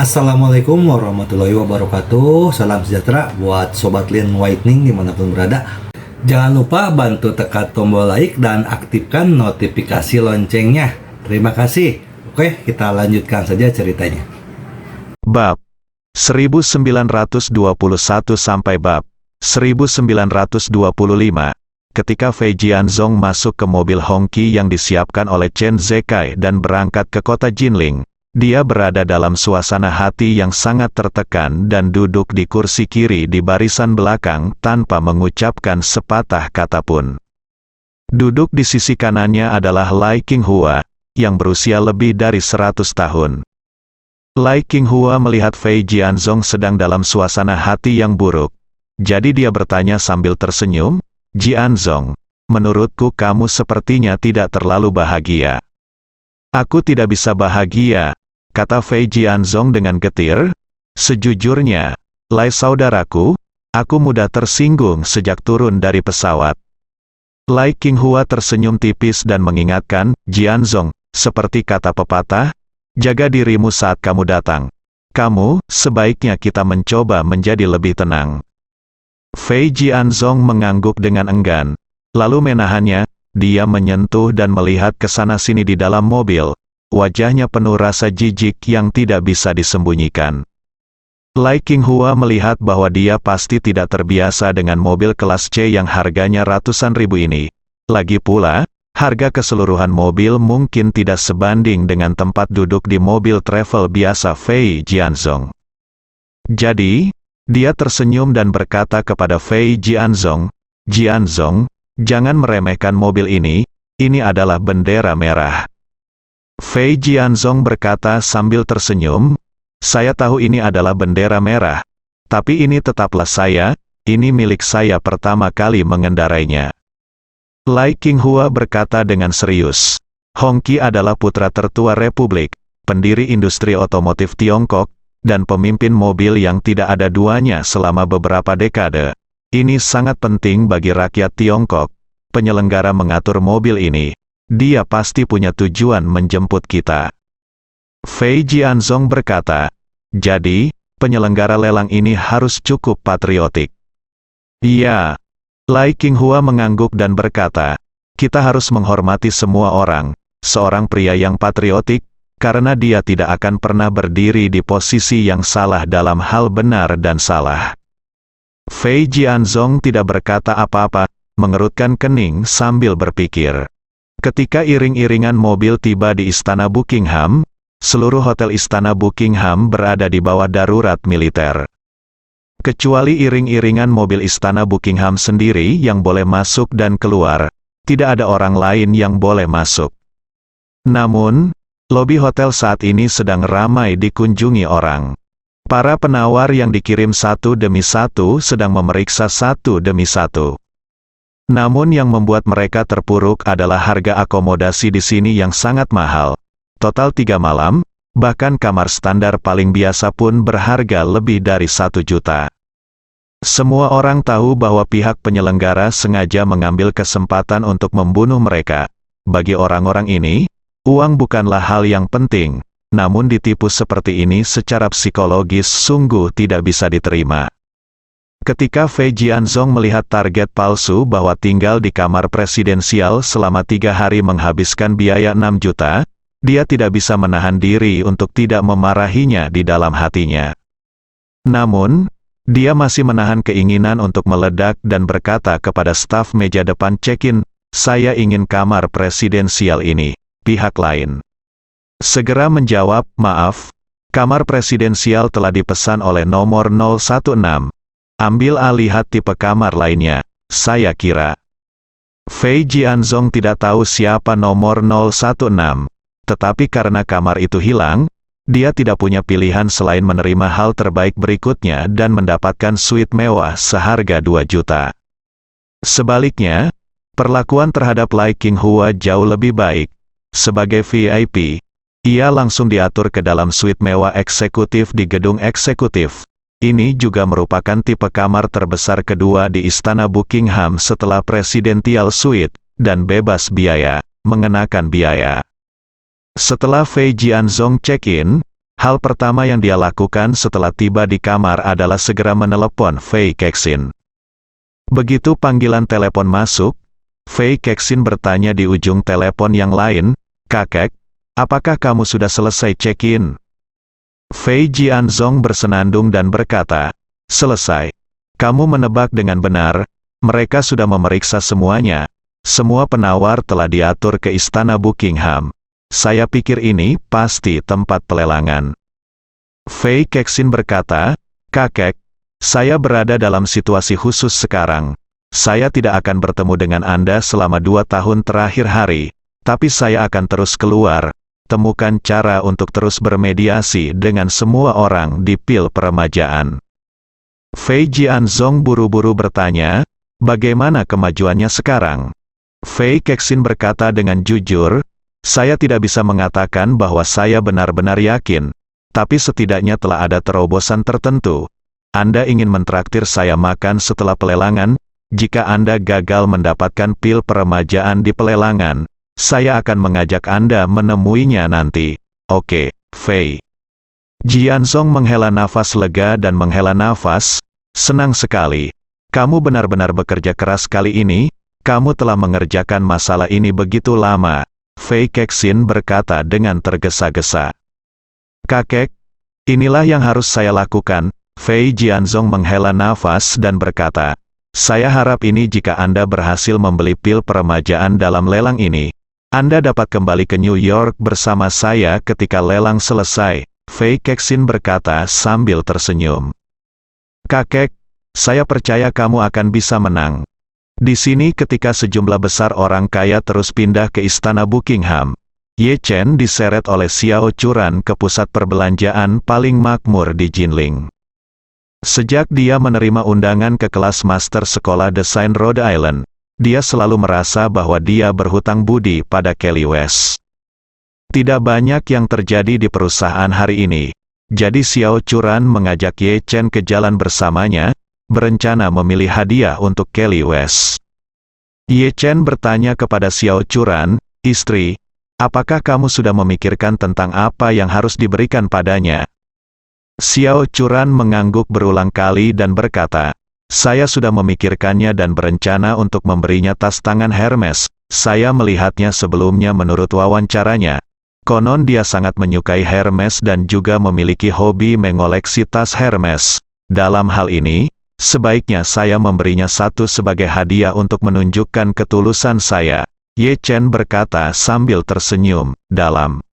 Assalamualaikum warahmatullahi wabarakatuh. Salam sejahtera buat Sobat Lin Whitening dimanapun berada. Jangan lupa bantu tekan tombol like dan aktifkan notifikasi loncengnya. Terima kasih. Oke, kita lanjutkan saja ceritanya. Bab 1921 sampai bab 1925. Ketika Fei Jianzong masuk ke mobil Hongqi yang disiapkan oleh Chen Zekai dan berangkat ke kota Jinling, dia berada dalam suasana hati yang sangat tertekan dan duduk di kursi kiri di barisan belakang tanpa mengucapkan sepatah kata pun. Duduk di sisi kanannya adalah Lai Qinghua, yang berusia lebih dari 100 tahun. Lai Qinghua melihat Fei Jianzong sedang dalam suasana hati yang buruk. Jadi dia bertanya sambil tersenyum, "Jianzong, menurutku kamu sepertinya tidak terlalu bahagia." "Aku tidak bisa bahagia," kata Fei Jianzong dengan getir. "Sejujurnya, Lai saudaraku, aku mudah tersinggung sejak turun dari pesawat." Lai Qinghua tersenyum tipis dan mengingatkan, "Jianzong, seperti kata pepatah, jaga dirimu saat kamu datang. Sebaiknya kita mencoba menjadi lebih tenang." Fei Jianzong mengangguk dengan enggan. Lalu menahannya, dia menyentuh dan melihat ke sana-sini di dalam mobil. Wajahnya penuh rasa jijik yang tidak bisa disembunyikan. Lai Qinghua melihat bahwa dia pasti tidak terbiasa dengan mobil kelas C yang harganya ratusan ribu ini. Lagi pula, harga keseluruhan mobil mungkin tidak sebanding dengan tempat duduk di mobil travel biasa Fei Jianzong. Jadi, dia tersenyum dan berkata kepada Fei Jianzong, "Jianzong, jangan meremehkan mobil ini adalah bendera merah." Fei Jianzong berkata sambil tersenyum, "Saya tahu ini adalah bendera merah, tapi ini tetaplah ini milik saya pertama kali mengendarainya." Lai Qinghua berkata dengan serius, "Hongqi adalah putra tertua Republik, pendiri industri otomotif Tiongkok, dan pemimpin mobil yang tidak ada duanya selama beberapa dekade. Ini sangat penting bagi rakyat Tiongkok. Penyelenggara mengatur mobil ini. Dia pasti punya tujuan menjemput kita." Fei Jianzong berkata, "Jadi, penyelenggara lelang ini harus cukup patriotik." "Iya." Lai Qinghua mengangguk dan berkata, "Kita harus menghormati semua orang, seorang pria yang patriotik, karena dia tidak akan pernah berdiri di posisi yang salah dalam hal benar dan salah." Fei Jianzong tidak berkata apa-apa, mengerutkan kening sambil berpikir. Ketika iring-iringan mobil tiba di Istana Buckingham, seluruh hotel Istana Buckingham berada di bawah darurat militer. Kecuali iring-iringan mobil Istana Buckingham sendiri yang boleh masuk dan keluar, tidak ada orang lain yang boleh masuk. Namun, lobi hotel saat ini sedang ramai dikunjungi orang. Para penawar yang dikirim satu demi satu sedang memeriksa satu demi satu. Namun yang membuat mereka terpuruk adalah harga akomodasi di sini yang sangat mahal. Total 3 malam, bahkan kamar standar paling biasa pun berharga lebih dari 1 juta. Semua orang tahu bahwa pihak penyelenggara sengaja mengambil kesempatan untuk membunuh mereka. Bagi orang-orang ini, uang bukanlah hal yang penting, namun ditipu seperti ini secara psikologis sungguh tidak bisa diterima. Ketika Fei Jianzong melihat target palsu bahwa tinggal di kamar presidensial selama 3 hari menghabiskan biaya 6 juta, dia tidak bisa menahan diri untuk tidak memarahinya di dalam hatinya. Namun, dia masih menahan keinginan untuk meledak dan berkata kepada staf meja depan check-in, "Saya ingin kamar presidensial ini." Pihak lain segera menjawab, "Maaf, kamar presidensial telah dipesan oleh nomor 016. Ambil lihat tipe kamar lainnya, saya kira." Fei Jianzong tidak tahu siapa nomor 016, tetapi karena kamar itu hilang, dia tidak punya pilihan selain menerima hal terbaik berikutnya dan mendapatkan suite mewah seharga 2 juta. Sebaliknya, perlakuan terhadap Lai Qinghua jauh lebih baik. Sebagai VIP, ia langsung diatur ke dalam suite mewah eksekutif di gedung eksekutif. Ini juga merupakan tipe kamar terbesar kedua di Istana Buckingham setelah Presidential Suite, dan bebas biaya, mengenakan biaya. Setelah Fei Jianzong check-in, Hal pertama yang dia lakukan setelah tiba di kamar adalah segera menelepon Fei Kexin. Begitu panggilan telepon masuk, Fei Kexin bertanya di ujung telepon yang lain, "Kakek, apakah kamu sudah selesai check-in?" Fei Jianzong bersenandung dan berkata, "Selesai. Kamu menebak dengan benar, mereka sudah memeriksa semuanya. Semua penawar telah diatur ke istana Buckingham. Saya pikir ini pasti tempat pelelangan." Fei Kexin berkata, "Kakek, saya berada dalam situasi khusus sekarang. Saya tidak akan bertemu dengan Anda selama 2 tahun terakhir hari, tapi saya akan terus keluar, temukan cara untuk terus bermediasi dengan semua orang di pil peremajaan." Fei Jianzong buru-buru bertanya, "Bagaimana kemajuannya sekarang?" Fei Kexin berkata dengan jujur, "Saya tidak bisa mengatakan bahwa saya benar-benar yakin, tapi setidaknya telah ada terobosan tertentu. Anda ingin mentraktir saya makan setelah pelelangan? Jika Anda gagal mendapatkan pil peremajaan di pelelangan, saya akan mengajak Anda menemuinya nanti. Oke, Fei." Jianzong menghela nafas lega dan menghela nafas, "Senang sekali. Kamu benar-benar bekerja keras kali ini. Kamu telah mengerjakan masalah ini begitu lama." Fei Kexin berkata dengan tergesa-gesa. "Kakek, inilah yang harus saya lakukan." Fei Jianzong menghela nafas dan berkata, "Saya harap ini jika Anda berhasil membeli pil peremajaan dalam lelang ini, Anda dapat kembali ke New York bersama saya ketika lelang selesai." Fei Kexin berkata sambil tersenyum. "Kakek, saya percaya kamu akan bisa menang." Di sini ketika sejumlah besar orang kaya terus pindah ke istana Buckingham, Ye Chen diseret oleh Xiao Churan ke pusat perbelanjaan paling makmur di Jinling. Sejak dia menerima undangan ke kelas master sekolah desain Rhode Island, dia selalu merasa bahwa dia berhutang budi pada Kelly West. Tidak banyak yang terjadi di perusahaan hari ini, jadi Xiao Churan mengajak Ye Chen ke jalan bersamanya, berencana memilih hadiah untuk Kelly West. Ye Chen bertanya kepada Xiao Churan, "Istri, apakah kamu sudah memikirkan tentang apa yang harus diberikan padanya?" Xiao Churan mengangguk berulang kali dan berkata, "Saya sudah memikirkannya dan berencana untuk memberinya tas tangan Hermes. Saya melihatnya sebelumnya menurut wawancaranya. Konon dia sangat menyukai Hermes dan juga memiliki hobi mengoleksi tas Hermes. Dalam hal ini, sebaiknya saya memberinya satu sebagai hadiah untuk menunjukkan ketulusan saya." Ye Chen berkata sambil tersenyum dalam.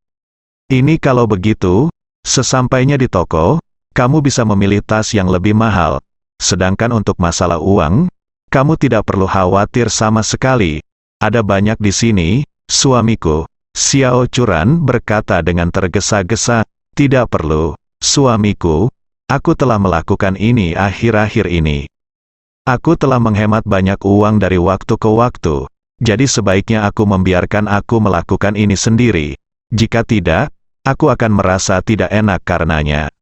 "Ini kalau begitu, sesampainya di toko, kamu bisa memilih tas yang lebih mahal. Sedangkan untuk masalah uang, kamu tidak perlu khawatir sama sekali. Ada banyak di sini, suamiku." Xiao Churan berkata dengan tergesa-gesa, "Tidak perlu, suamiku. Aku telah melakukan ini akhir-akhir ini. Aku telah menghemat banyak uang dari waktu ke waktu, jadi sebaiknya aku membiarkan aku melakukan ini sendiri. Jika tidak, aku akan merasa tidak enak karenanya."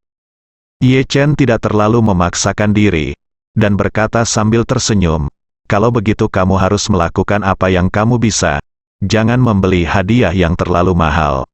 Ye Chen tidak terlalu memaksakan diri, dan berkata sambil tersenyum, "Kalau begitu kamu harus melakukan apa yang kamu bisa. Jangan membeli hadiah yang terlalu mahal."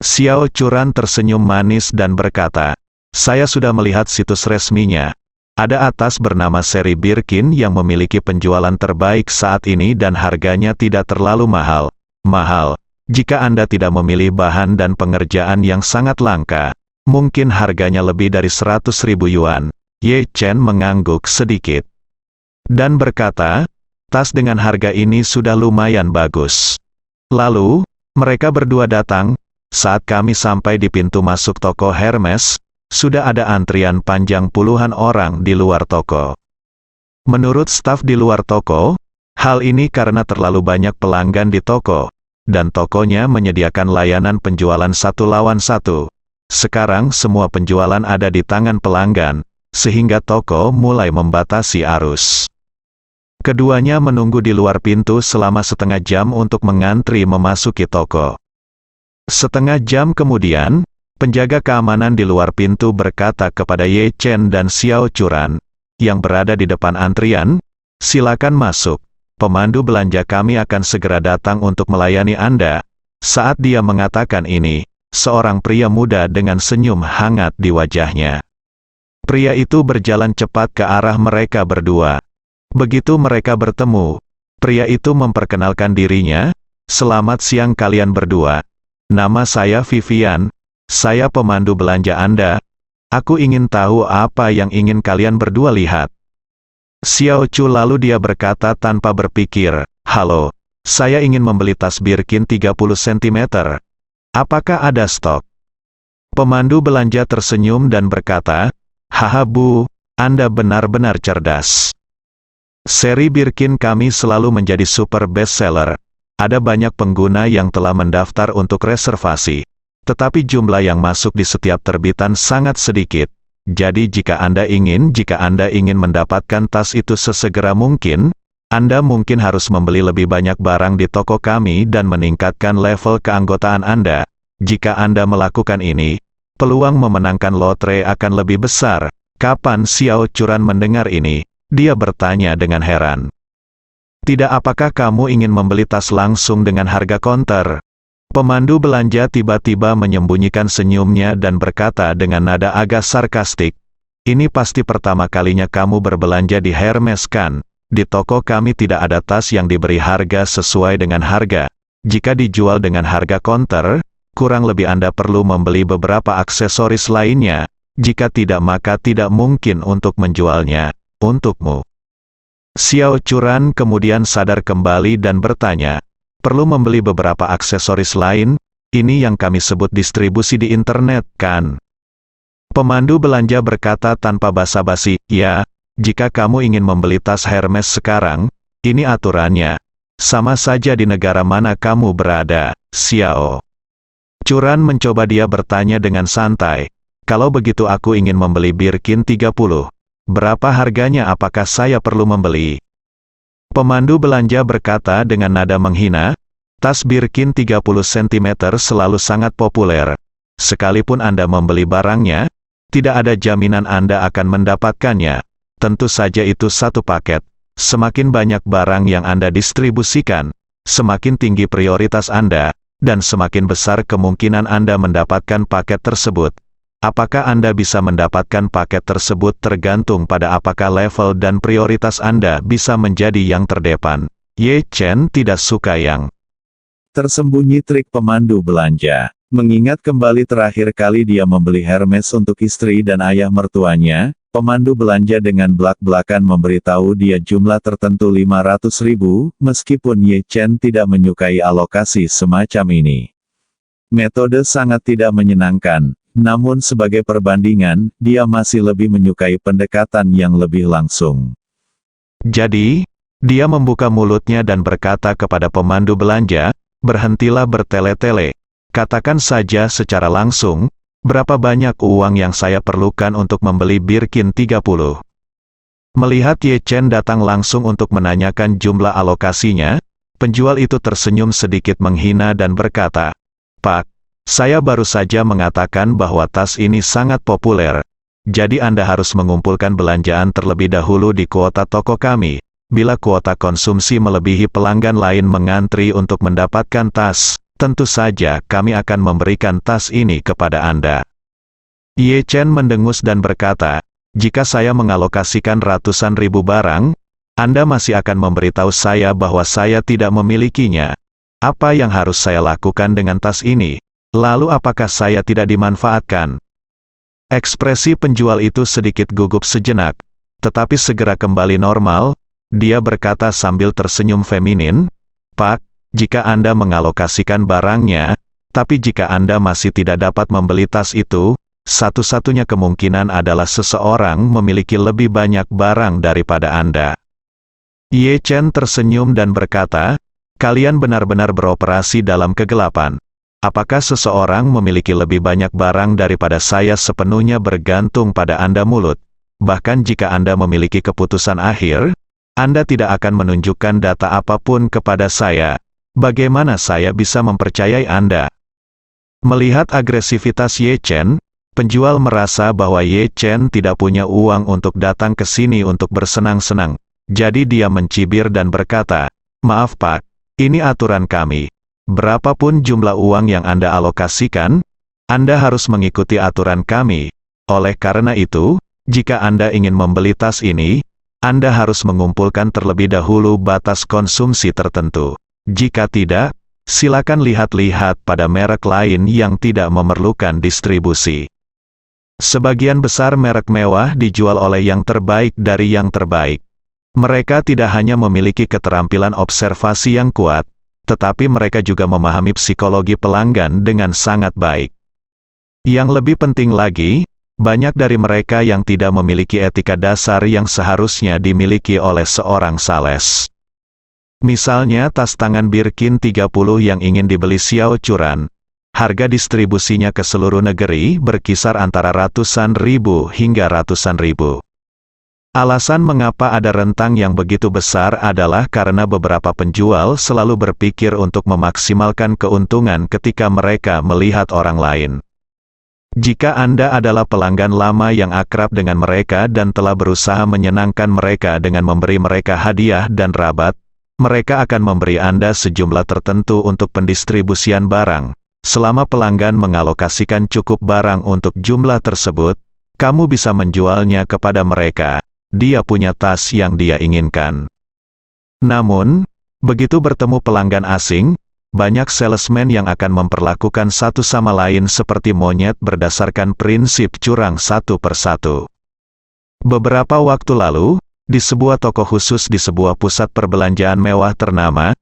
Xiao Churan tersenyum manis dan berkata, "Saya sudah melihat situs resminya. Ada atas bernama seri Birkin yang memiliki penjualan terbaik saat ini dan harganya tidak terlalu mahal. Mahal, jika Anda tidak memilih bahan dan pengerjaan yang sangat langka. Mungkin harganya lebih dari 100.000 yuan. Ye Chen mengangguk sedikit. Dan berkata, "Tas dengan harga ini sudah lumayan bagus." Lalu, mereka berdua datang. Saat kami sampai di pintu masuk toko Hermes, sudah ada antrian panjang puluhan orang di luar toko. Menurut staf di luar toko, hal ini karena terlalu banyak pelanggan di toko, dan tokonya menyediakan layanan penjualan 1 lawan 1. Sekarang semua penjualan ada di tangan pelanggan, sehingga toko mulai membatasi arus. Keduanya menunggu di luar pintu selama setengah jam untuk mengantri memasuki toko. Setengah jam kemudian, penjaga keamanan di luar pintu berkata kepada Ye Chen dan Xiao Churan, yang berada di depan antrian, "Silakan masuk. Pemandu belanja kami akan segera datang untuk melayani Anda." Saat dia mengatakan ini, seorang pria muda dengan senyum hangat di wajahnya. Pria itu berjalan cepat ke arah mereka berdua. Begitu mereka bertemu, pria itu memperkenalkan dirinya, "Selamat siang kalian berdua. Nama saya Vivian, saya pemandu belanja Anda. Aku ingin tahu apa yang ingin kalian berdua lihat." Xiao Chu lalu dia berkata tanpa berpikir, "Halo, saya ingin membeli tas Birkin 30 cm. Apakah ada stok?" Pemandu belanja tersenyum dan berkata, "Haha Bu, Anda benar-benar cerdas. Seri Birkin kami selalu menjadi super bestseller. Ada banyak pengguna yang telah mendaftar untuk reservasi. Tetapi jumlah yang masuk di setiap terbitan sangat sedikit. Jadi jika Anda ingin mendapatkan tas itu sesegera mungkin, Anda mungkin harus membeli lebih banyak barang di toko kami dan meningkatkan level keanggotaan Anda. Jika Anda melakukan ini, peluang memenangkan lotre akan lebih besar." Kapan Xiao Churan mendengar ini, dia bertanya dengan heran. "Tidak, apakah kamu ingin membeli tas langsung dengan harga konter?" Pemandu belanja tiba-tiba menyembunyikan senyumnya dan berkata dengan nada agak sarkastik, "Ini pasti pertama kalinya kamu berbelanja di Hermes kan? Di toko kami tidak ada tas yang diberi harga sesuai dengan harga. Jika dijual dengan harga konter, kurang lebih Anda perlu membeli beberapa aksesoris lainnya. Jika tidak maka tidak mungkin untuk menjualnya untukmu." Xiao Churan kemudian sadar kembali dan bertanya, "Perlu membeli beberapa aksesoris lain? Ini yang kami sebut distribusi di internet, kan?" Pemandu belanja berkata tanpa basa-basi, "Ya, jika kamu ingin membeli tas Hermes sekarang, ini aturannya. Sama saja di negara mana kamu berada, Xiao." Churan mencoba dia bertanya dengan santai, "Kalau begitu aku ingin membeli Birkin 30. Berapa harganya, apakah saya perlu membeli?" Pemandu belanja berkata dengan nada menghina, "Tas Birkin 30 cm selalu sangat populer. Sekalipun Anda membeli barangnya, tidak ada jaminan Anda akan mendapatkannya. Tentu saja itu satu paket. Semakin banyak barang yang Anda distribusikan, semakin tinggi prioritas Anda, dan semakin besar kemungkinan Anda mendapatkan paket tersebut. Apakah Anda bisa mendapatkan paket tersebut tergantung pada apakah level dan prioritas Anda bisa menjadi yang terdepan." Ye Chen tidak suka yang tersembunyi trik pemandu belanja. Mengingat kembali terakhir kali dia membeli Hermes untuk istri dan ayah mertuanya, pemandu belanja dengan belak-belakan memberitahu dia jumlah tertentu 500.000, meskipun Ye Chen tidak menyukai alokasi semacam ini. Metode sangat tidak menyenangkan. Namun sebagai perbandingan, dia masih lebih menyukai pendekatan yang lebih langsung. Jadi, dia membuka mulutnya dan berkata kepada pemandu belanja, "Berhentilah bertele-tele. Katakan saja secara langsung, berapa banyak uang yang saya perlukan untuk membeli Birkin 30. Melihat Ye Chen datang langsung untuk menanyakan jumlah alokasinya, penjual itu tersenyum sedikit menghina dan berkata, "Pak, saya baru saja mengatakan bahwa tas ini sangat populer. Jadi Anda harus mengumpulkan belanjaan terlebih dahulu di kuota toko kami. Bila kuota konsumsi melebihi, pelanggan lain mengantri untuk mendapatkan tas. Tentu saja kami akan memberikan tas ini kepada Anda." Ye Chen mendengus dan berkata, "Jika saya mengalokasikan ratusan ribu barang, Anda masih akan memberitahu saya bahwa saya tidak memilikinya. Apa yang harus saya lakukan dengan tas ini? Lalu apakah saya tidak dimanfaatkan?" Ekspresi penjual itu sedikit gugup sejenak, tetapi segera kembali normal. Dia berkata sambil tersenyum feminin, "Pak, jika Anda mengalokasikan barangnya, tapi jika Anda masih tidak dapat membeli tas itu, satu-satunya kemungkinan adalah seseorang memiliki lebih banyak barang daripada Anda." Ye Chen tersenyum dan berkata, "Kalian benar-benar beroperasi dalam kegelapan. Apakah seseorang memiliki lebih banyak barang daripada saya sepenuhnya bergantung pada Anda mulut. Bahkan jika Anda memiliki keputusan akhir, Anda tidak akan menunjukkan data apapun kepada saya. Bagaimana saya bisa mempercayai Anda?" Melihat agresivitas Ye Chen, penjual merasa bahwa Ye Chen tidak punya uang untuk datang ke sini untuk bersenang-senang. Jadi dia mencibir dan berkata, "Maaf Pak, ini aturan kami. Berapapun jumlah uang yang Anda alokasikan, Anda harus mengikuti aturan kami. Oleh karena itu, jika Anda ingin membeli tas ini, Anda harus mengumpulkan terlebih dahulu batas konsumsi tertentu. Jika tidak, silakan lihat-lihat pada merek lain yang tidak memerlukan distribusi. Sebagian besar merek mewah dijual oleh yang terbaik dari yang terbaik. Mereka tidak hanya memiliki keterampilan observasi yang kuat, tetapi mereka juga memahami psikologi pelanggan dengan sangat baik. Yang lebih penting lagi, banyak dari mereka yang tidak memiliki etika dasar yang seharusnya dimiliki oleh seorang sales. Misalnya tas tangan Birkin 30 yang ingin dibeli Xiao Churan. Harga distribusinya ke seluruh negeri berkisar antara ratusan ribu hingga ratusan ribu. Alasan mengapa ada rentang yang begitu besar adalah karena beberapa penjual selalu berpikir untuk memaksimalkan keuntungan ketika mereka melihat orang lain. Jika Anda adalah pelanggan lama yang akrab dengan mereka dan telah berusaha menyenangkan mereka dengan memberi mereka hadiah dan rabat, mereka akan memberi Anda sejumlah tertentu untuk pendistribusian barang. Selama pelanggan mengalokasikan cukup barang untuk jumlah tersebut, kamu bisa menjualnya kepada mereka. Dia punya tas yang dia inginkan. Namun, begitu bertemu pelanggan asing, banyak salesman yang akan memperlakukan satu sama lain seperti monyet berdasarkan prinsip curang satu persatu. Beberapa waktu lalu, di sebuah toko khusus di sebuah pusat perbelanjaan mewah ternama,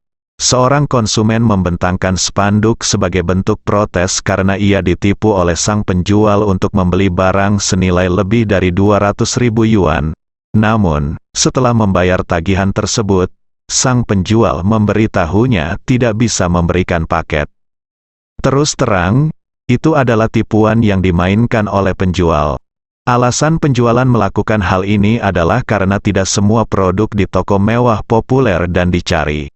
seorang konsumen membentangkan spanduk sebagai bentuk protes karena ia ditipu oleh sang penjual untuk membeli barang senilai lebih dari 200.000 yuan. Namun, setelah membayar tagihan tersebut, sang penjual memberitahunya tidak bisa memberikan paket. Terus terang, itu adalah tipuan yang dimainkan oleh penjual. Alasan penjualan melakukan hal ini adalah karena tidak semua produk di toko mewah populer dan dicari.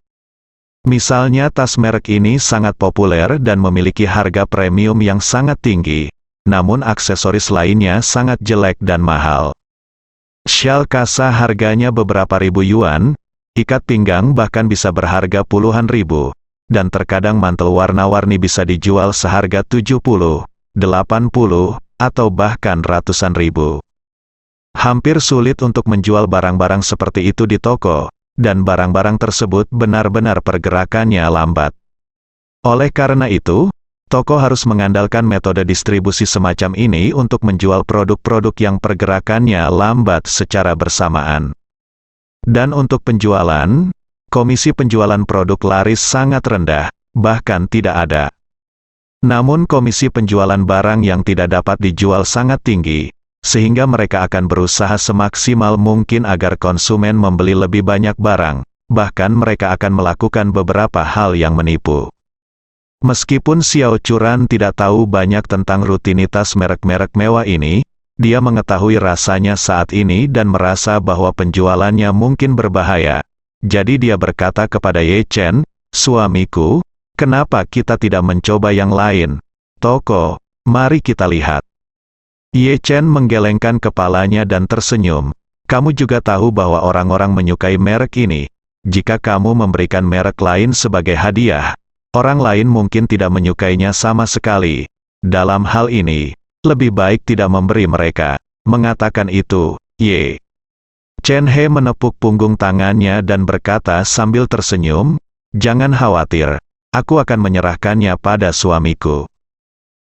Misalnya tas merek ini sangat populer dan memiliki harga premium yang sangat tinggi, namun aksesoris lainnya sangat jelek dan mahal. Syal kasa harganya beberapa ribu yuan, ikat pinggang bahkan bisa berharga puluhan ribu, dan terkadang mantel warna-warni bisa dijual seharga 70, 80, atau bahkan ratusan ribu. Hampir sulit untuk menjual barang-barang seperti itu di toko, dan barang-barang tersebut benar-benar pergerakannya lambat. Oleh karena itu, toko harus mengandalkan metode distribusi semacam ini untuk menjual produk-produk yang pergerakannya lambat secara bersamaan. Dan untuk penjualan, komisi penjualan produk laris sangat rendah, bahkan tidak ada. Namun komisi penjualan barang yang tidak dapat dijual sangat tinggi, sehingga mereka akan berusaha semaksimal mungkin agar konsumen membeli lebih banyak barang, bahkan mereka akan melakukan beberapa hal yang menipu. Meskipun Xiao Churan tidak tahu banyak tentang rutinitas merek-merek mewah ini, dia mengetahui rasanya saat ini dan merasa bahwa penjualannya mungkin berbahaya. Jadi dia berkata kepada Ye Chen, "Suamiku, kenapa kita tidak mencoba yang lain? Toko, mari kita lihat." Ye Chen menggelengkan kepalanya dan tersenyum. "Kamu juga tahu bahwa orang-orang menyukai merek ini. Jika kamu memberikan merek lain sebagai hadiah, orang lain mungkin tidak menyukainya sama sekali. Dalam hal ini, lebih baik tidak memberi mereka." Mengatakan itu, Ye Chen He menepuk punggung tangannya dan berkata sambil tersenyum, "Jangan khawatir, aku akan menyerahkannya pada suamiku."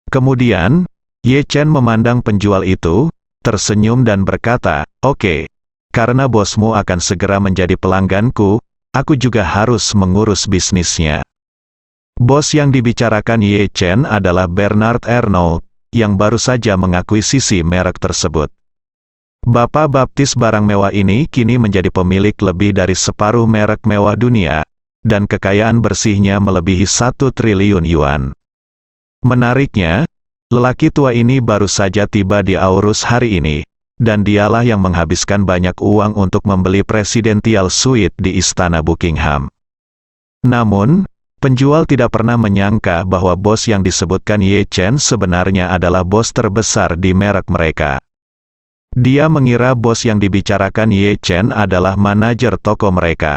Kemudian, Ye Chen memandang penjual itu, tersenyum dan berkata, "Oke, karena bosmu akan segera menjadi pelangganku, aku juga harus mengurus bisnisnya." Bos yang dibicarakan Ye Chen adalah Bernard Arnault, yang baru saja mengakuisisi merek tersebut. Bapak baptis barang mewah ini kini menjadi pemilik lebih dari separuh merek mewah dunia, dan kekayaan bersihnya melebihi 1 triliun yuan. Menariknya, lelaki tua ini baru saja tiba di Aarhus hari ini, dan dialah yang menghabiskan banyak uang untuk membeli presidential suite di Istana Buckingham. Namun, penjual tidak pernah menyangka bahwa bos yang disebutkan Ye Chen sebenarnya adalah bos terbesar di merek mereka. Dia mengira bos yang dibicarakan Ye Chen adalah manajer toko mereka.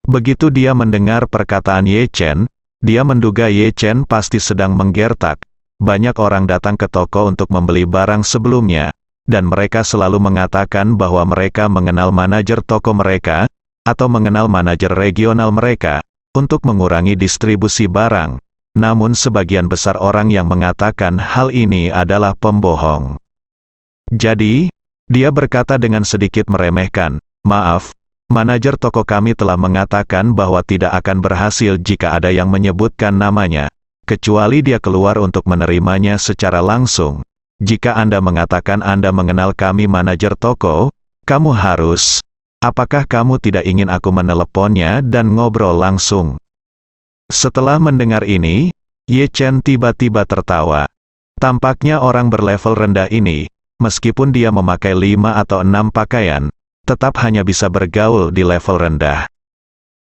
Begitu dia mendengar perkataan Ye Chen, dia menduga Ye Chen pasti sedang menggertak, banyak orang datang ke toko untuk membeli barang sebelumnya, dan mereka selalu mengatakan bahwa mereka mengenal manajer toko mereka, atau mengenal manajer regional mereka, untuk mengurangi distribusi barang. Namun sebagian besar orang yang mengatakan hal ini adalah pembohong. Jadi, dia berkata dengan sedikit meremehkan, "Maaf, manajer toko kami telah mengatakan bahwa tidak akan berhasil jika ada yang menyebutkan namanya, kecuali dia keluar untuk menerimanya secara langsung. Jika Anda mengatakan Anda mengenal kami manajer toko, kamu harus. Apakah kamu tidak ingin aku meneleponnya dan ngobrol langsung?" Setelah mendengar ini, Ye Chen tiba-tiba tertawa. Tampaknya orang berlevel rendah ini, meskipun dia memakai 5 atau 6 pakaian, tetap hanya bisa bergaul di level rendah.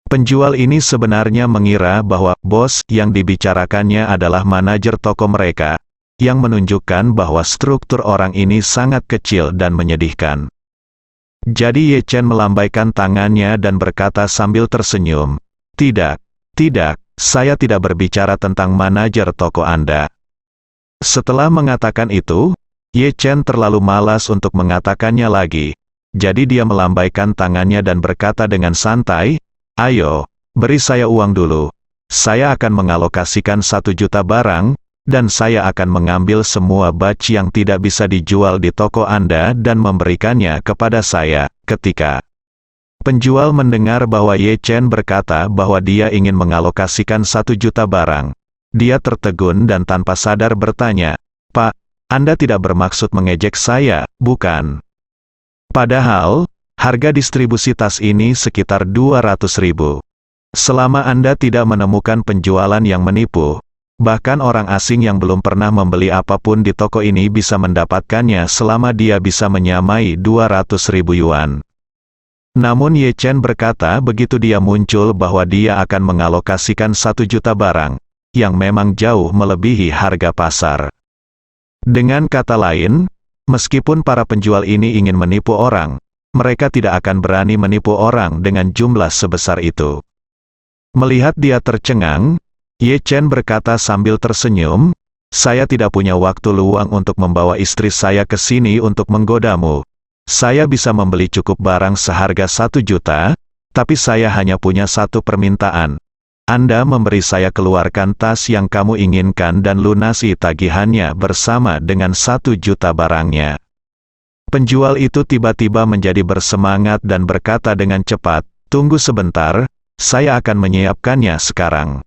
Penjual ini sebenarnya mengira bahwa bos yang dibicarakannya adalah manajer toko mereka, yang menunjukkan bahwa struktur orang ini sangat kecil dan menyedihkan. Jadi Ye Chen melambaikan tangannya dan berkata sambil tersenyum, "Tidak, saya tidak berbicara tentang manajer toko Anda." Setelah mengatakan itu, Ye Chen terlalu malas untuk mengatakannya lagi. Jadi dia melambaikan tangannya dan berkata dengan santai, "Ayo, beri saya uang dulu. Saya akan mengalokasikan 1 juta barang, dan saya akan mengambil semua batch yang tidak bisa dijual di toko Anda dan memberikannya kepada saya." Ketika penjual mendengar bahwa Ye Chen berkata bahwa dia ingin mengalokasikan 1 juta barang, dia tertegun dan tanpa sadar bertanya, "Pak, Anda tidak bermaksud mengejek saya, bukan?" Padahal, harga distribusi tas ini sekitar 200.000. Selama Anda tidak menemukan penjualan yang menipu, bahkan orang asing yang belum pernah membeli apapun di toko ini bisa mendapatkannya selama dia bisa menyamai 200.000 yuan. Namun Ye Chen berkata begitu dia muncul bahwa dia akan mengalokasikan 1 juta barang, yang memang jauh melebihi harga pasar. Dengan kata lain, meskipun para penjual ini ingin menipu orang, mereka tidak akan berani menipu orang dengan jumlah sebesar itu. Melihat dia tercengang, Ye Chen berkata sambil tersenyum, "Saya tidak punya waktu luang untuk membawa istri saya ke sini untuk menggodamu. Saya bisa membeli cukup barang seharga 1 juta, tapi saya hanya punya satu permintaan. Anda memberi saya keluarkan tas yang kamu inginkan dan lunasi tagihannya bersama dengan 1 juta barangnya." Penjual itu tiba-tiba menjadi bersemangat dan berkata dengan cepat, "Tunggu sebentar, saya akan menyiapkannya sekarang."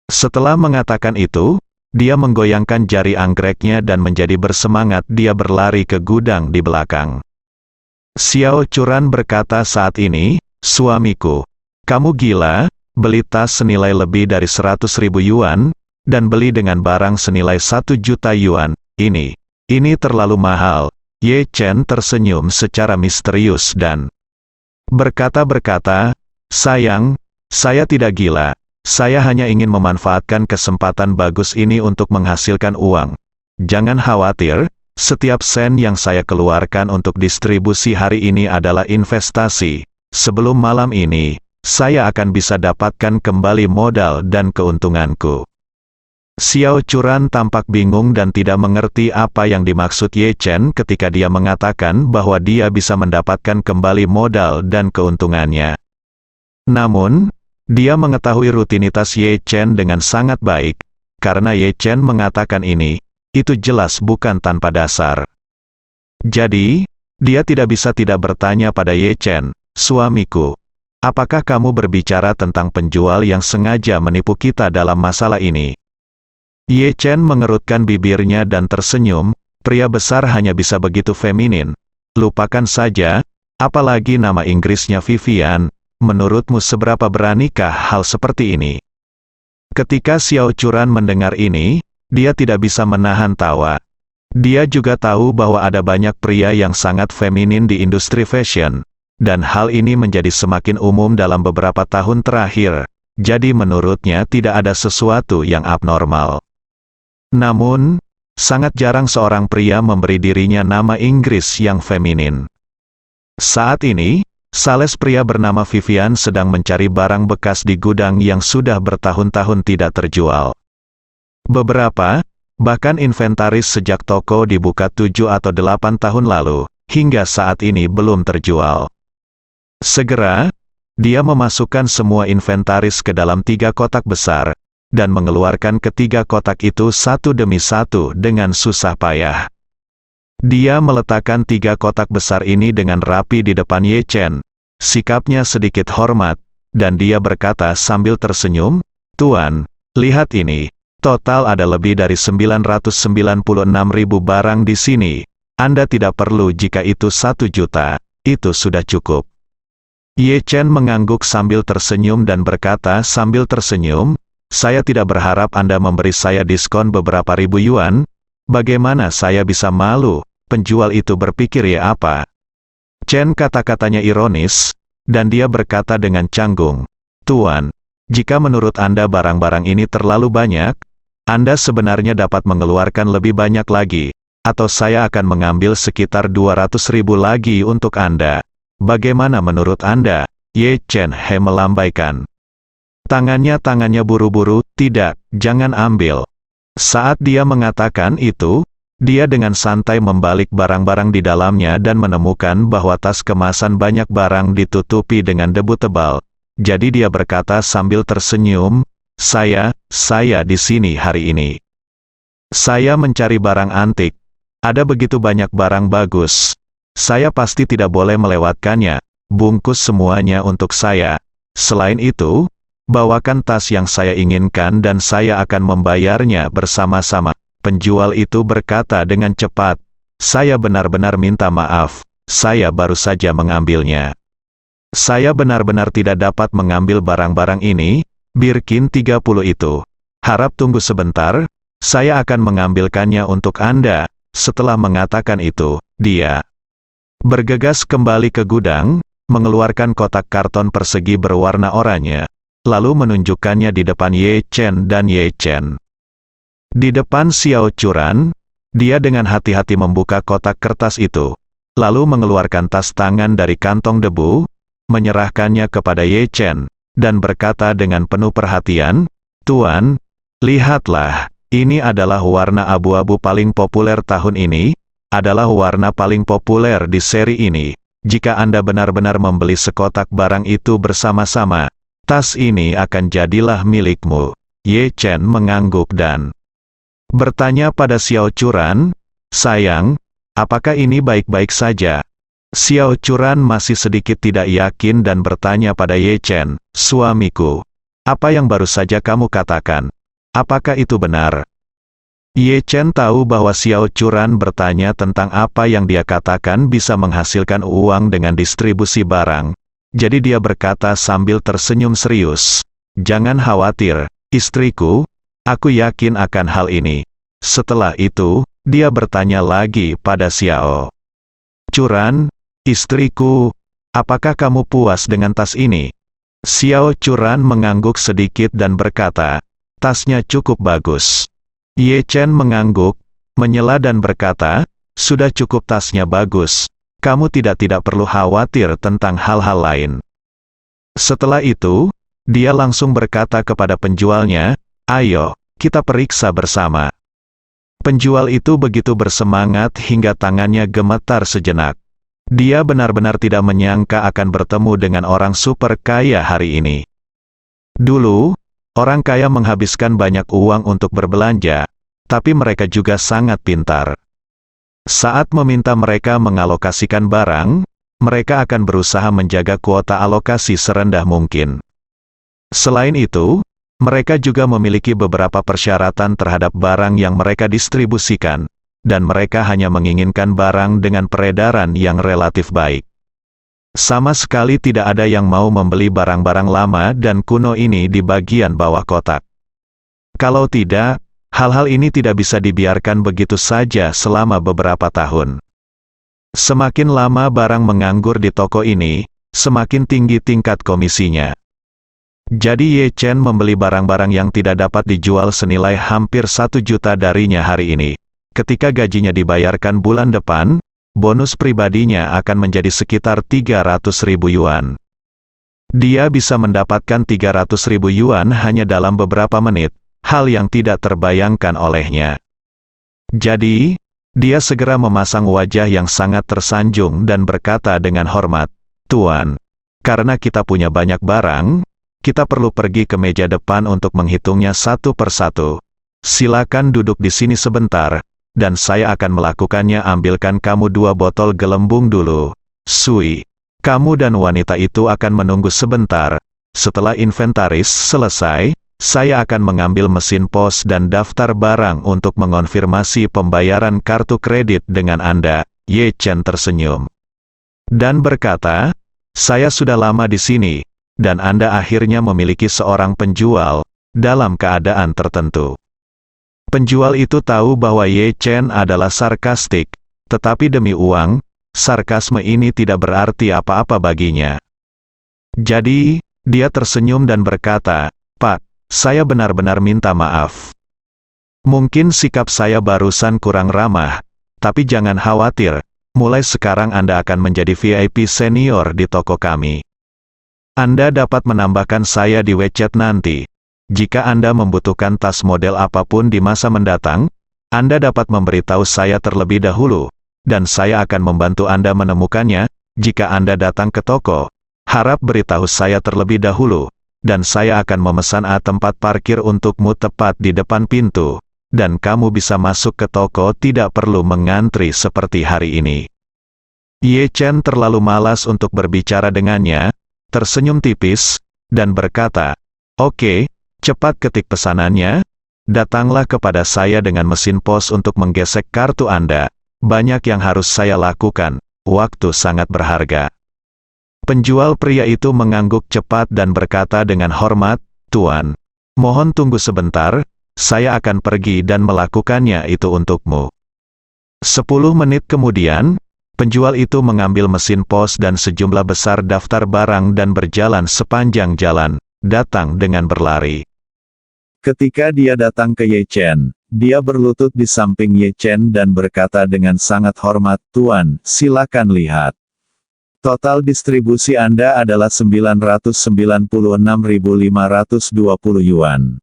Setelah mengatakan itu, dia menggoyangkan jari anggreknya dan menjadi bersemangat dia berlari ke gudang di belakang. Xiao Churan berkata saat ini, "Suamiku, kamu gila, beli tas senilai lebih dari 100.000 yuan, dan beli dengan barang senilai 1 juta yuan, ini terlalu mahal." Ye Chen tersenyum secara misterius dan berkata, "Sayang, saya tidak gila. Saya hanya ingin memanfaatkan kesempatan bagus ini untuk menghasilkan uang. Jangan khawatir, setiap sen yang saya keluarkan untuk distribusi hari ini adalah investasi. Sebelum malam ini, saya akan bisa dapatkan kembali modal dan keuntunganku." Xiao Churan tampak bingung dan tidak mengerti apa yang dimaksud Ye Chen ketika dia mengatakan bahwa dia bisa mendapatkan kembali modal dan keuntungannya. Namun, dia mengetahui rutinitas Ye Chen dengan sangat baik, karena Ye Chen mengatakan ini, itu jelas bukan tanpa dasar. Jadi, dia tidak bisa tidak bertanya pada Ye Chen, "Suamiku, apakah kamu berbicara tentang penjual yang sengaja menipu kita dalam masalah ini?" Ye Chen mengerutkan bibirnya dan tersenyum, "Pria besar hanya bisa begitu feminin. Lupakan saja, apalagi nama Inggrisnya Vivian. Menurutmu seberapa beranikah hal seperti ini?" Ketika Xiao Churan mendengar ini, dia tidak bisa menahan tawa. Dia juga tahu bahwa ada banyak pria yang sangat feminin di industri fashion, dan hal ini menjadi semakin umum dalam beberapa tahun terakhir, jadi menurutnya tidak ada sesuatu yang abnormal. Namun, sangat jarang seorang pria memberi dirinya nama Inggris yang feminin. Saat ini, sales pria bernama Vivian sedang mencari barang bekas di gudang yang sudah bertahun-tahun tidak terjual. Beberapa Bahkan inventaris sejak toko dibuka 7 atau 8 tahun lalu, hingga saat ini belum terjual. Segera, dia memasukkan semua inventaris ke dalam 3 kotak besar, dan mengeluarkan ketiga kotak itu satu demi satu dengan susah payah. Dia meletakkan 3 kotak besar ini dengan rapi di depan Ye Chen. Sikapnya sedikit hormat, dan dia berkata sambil tersenyum, "Tuan, lihat ini. Total ada lebih dari 996.000 barang di sini. Anda tidak perlu jika itu 1 juta, itu sudah cukup." Ye Chen mengangguk sambil tersenyum dan berkata sambil tersenyum, "Saya tidak berharap Anda memberi saya diskon beberapa ribu yuan. Bagaimana saya bisa malu?" Penjual itu berpikir ya apa. Chen kata-katanya ironis, dan dia berkata dengan canggung, "Tuan, jika menurut Anda barang-barang ini terlalu banyak, Anda sebenarnya dapat mengeluarkan lebih banyak lagi, atau saya akan mengambil sekitar 200.000 lagi untuk Anda. Bagaimana menurut Anda?" Ye Chen melambaikan tangannya buru-buru, "Tidak, jangan ambil." Saat dia mengatakan itu, dia dengan santai membalik barang-barang di dalamnya dan menemukan bahwa tas kemasan banyak barang ditutupi dengan debu tebal. Jadi dia berkata sambil tersenyum, Saya di sini hari ini. Saya mencari barang antik. Ada begitu banyak barang bagus. Saya pasti tidak boleh melewatkannya. Bungkus semuanya untuk saya. Selain itu, bawakan tas yang saya inginkan dan saya akan membayarnya bersama-sama." Penjual itu berkata dengan cepat, "Saya benar-benar minta maaf. Saya baru saja mengambilnya. Saya benar-benar tidak dapat mengambil barang-barang ini. Birkin 30 itu. Harap tunggu sebentar, saya akan mengambilkannya untuk Anda." Setelah mengatakan itu, dia bergegas kembali ke gudang, mengeluarkan kotak karton persegi berwarna oranye, lalu menunjukkannya di depan Ye Chen dan Ye Chen. Di depan Xiao Churan, dia dengan hati-hati membuka kotak kertas itu, lalu mengeluarkan tas tangan dari kantong debu, menyerahkannya kepada Ye Chen, dan berkata dengan penuh perhatian, "Tuan, lihatlah, ini adalah warna abu-abu paling populer tahun ini, adalah warna paling populer di seri ini. Jika Anda benar-benar membeli sekotak barang itu bersama-sama, tas ini akan jadilah milikmu." Ye Chen mengangguk dan bertanya pada Xiao Churan, "Sayang, apakah ini baik-baik saja?" Xiao Churan masih sedikit tidak yakin dan bertanya pada Ye Chen, "Suamiku, apa yang baru saja kamu katakan? Apakah itu benar?" Ye Chen tahu bahwa Xiao Churan bertanya tentang apa yang dia katakan bisa menghasilkan uang dengan distribusi barang. Jadi dia berkata sambil tersenyum serius, "Jangan khawatir, istriku, aku yakin akan hal ini." Setelah itu, dia bertanya lagi pada Xiao Churan, "Istriku, apakah kamu puas dengan tas ini?" Xiao Churan mengangguk sedikit dan berkata, "Tasnya cukup bagus." Ye Chen mengangguk, menyela dan berkata, "Sudah cukup tasnya bagus. Kamu tidak perlu khawatir tentang hal-hal lain." Setelah itu, dia langsung berkata kepada penjualnya, "Ayo, kita periksa bersama." Penjual itu begitu bersemangat hingga tangannya gemetar sejenak. Dia benar-benar tidak menyangka akan bertemu dengan orang super kaya hari ini. Dulu, orang kaya menghabiskan banyak uang untuk berbelanja, tapi mereka juga sangat pintar. Saat meminta mereka mengalokasikan barang, mereka akan berusaha menjaga kuota alokasi serendah mungkin. Selain itu, mereka juga memiliki beberapa persyaratan terhadap barang yang mereka distribusikan, dan mereka hanya menginginkan barang dengan peredaran yang relatif baik. Sama sekali tidak ada yang mau membeli barang-barang lama dan kuno ini di bagian bawah kotak. Kalau tidak, hal-hal ini tidak bisa dibiarkan begitu saja selama beberapa tahun. Semakin lama barang menganggur di toko ini, semakin tinggi tingkat komisinya. Jadi Ye Chen membeli barang-barang yang tidak dapat dijual senilai hampir 1 juta darinya hari ini. Ketika gajinya dibayarkan bulan depan, bonus pribadinya akan menjadi sekitar 300.000 yuan. Dia bisa mendapatkan 300.000 yuan hanya dalam beberapa menit, hal yang tidak terbayangkan olehnya. Jadi, dia segera memasang wajah yang sangat tersanjung dan berkata dengan hormat, "Tuan, karena kita punya banyak barang, kita perlu pergi ke meja depan untuk menghitungnya satu persatu. Silakan duduk di sini sebentar, dan saya akan melakukannya. Ambilkan kamu 2 botol gelembung dulu. Sui, kamu dan wanita itu akan menunggu sebentar. Setelah inventaris selesai, saya akan mengambil mesin pos dan daftar barang untuk mengonfirmasi pembayaran kartu kredit dengan Anda." Ye Chen tersenyum dan berkata, "Saya sudah lama di sini, dan Anda akhirnya memiliki seorang penjual dalam keadaan tertentu." Penjual itu tahu bahwa Ye Chen adalah sarkastik, tetapi demi uang, sarkasme ini tidak berarti apa-apa baginya. Jadi, dia tersenyum dan berkata, "Pak, saya benar-benar minta maaf. Mungkin sikap saya barusan kurang ramah, tapi jangan khawatir, mulai sekarang Anda akan menjadi VIP senior di toko kami. Anda dapat menambahkan saya di WeChat nanti. Jika Anda membutuhkan tas model apapun di masa mendatang, Anda dapat memberitahu saya terlebih dahulu, dan saya akan membantu Anda menemukannya. Jika Anda datang ke toko, harap beritahu saya terlebih dahulu, dan saya akan memesan tempat parkir untukmu tepat di depan pintu, dan kamu bisa masuk ke toko tidak perlu mengantri seperti hari ini." Ye Chen terlalu malas untuk berbicara dengannya, tersenyum tipis, dan berkata, "Oke, cepat ketik pesanannya. Datanglah kepada saya dengan mesin pos untuk menggesek kartu Anda. Banyak yang harus saya lakukan, waktu sangat berharga." Penjual pria itu mengangguk cepat dan berkata dengan hormat, "Tuan, mohon tunggu sebentar, saya akan pergi dan melakukannya itu untukmu." 10 menit kemudian, penjual itu mengambil mesin pos dan sejumlah besar daftar barang dan berjalan sepanjang jalan, datang dengan berlari. Ketika dia datang ke Ye Chen, dia berlutut di samping Ye Chen dan berkata dengan sangat hormat, "Tuan, silakan lihat. Total distribusi Anda adalah 996.520 yuan.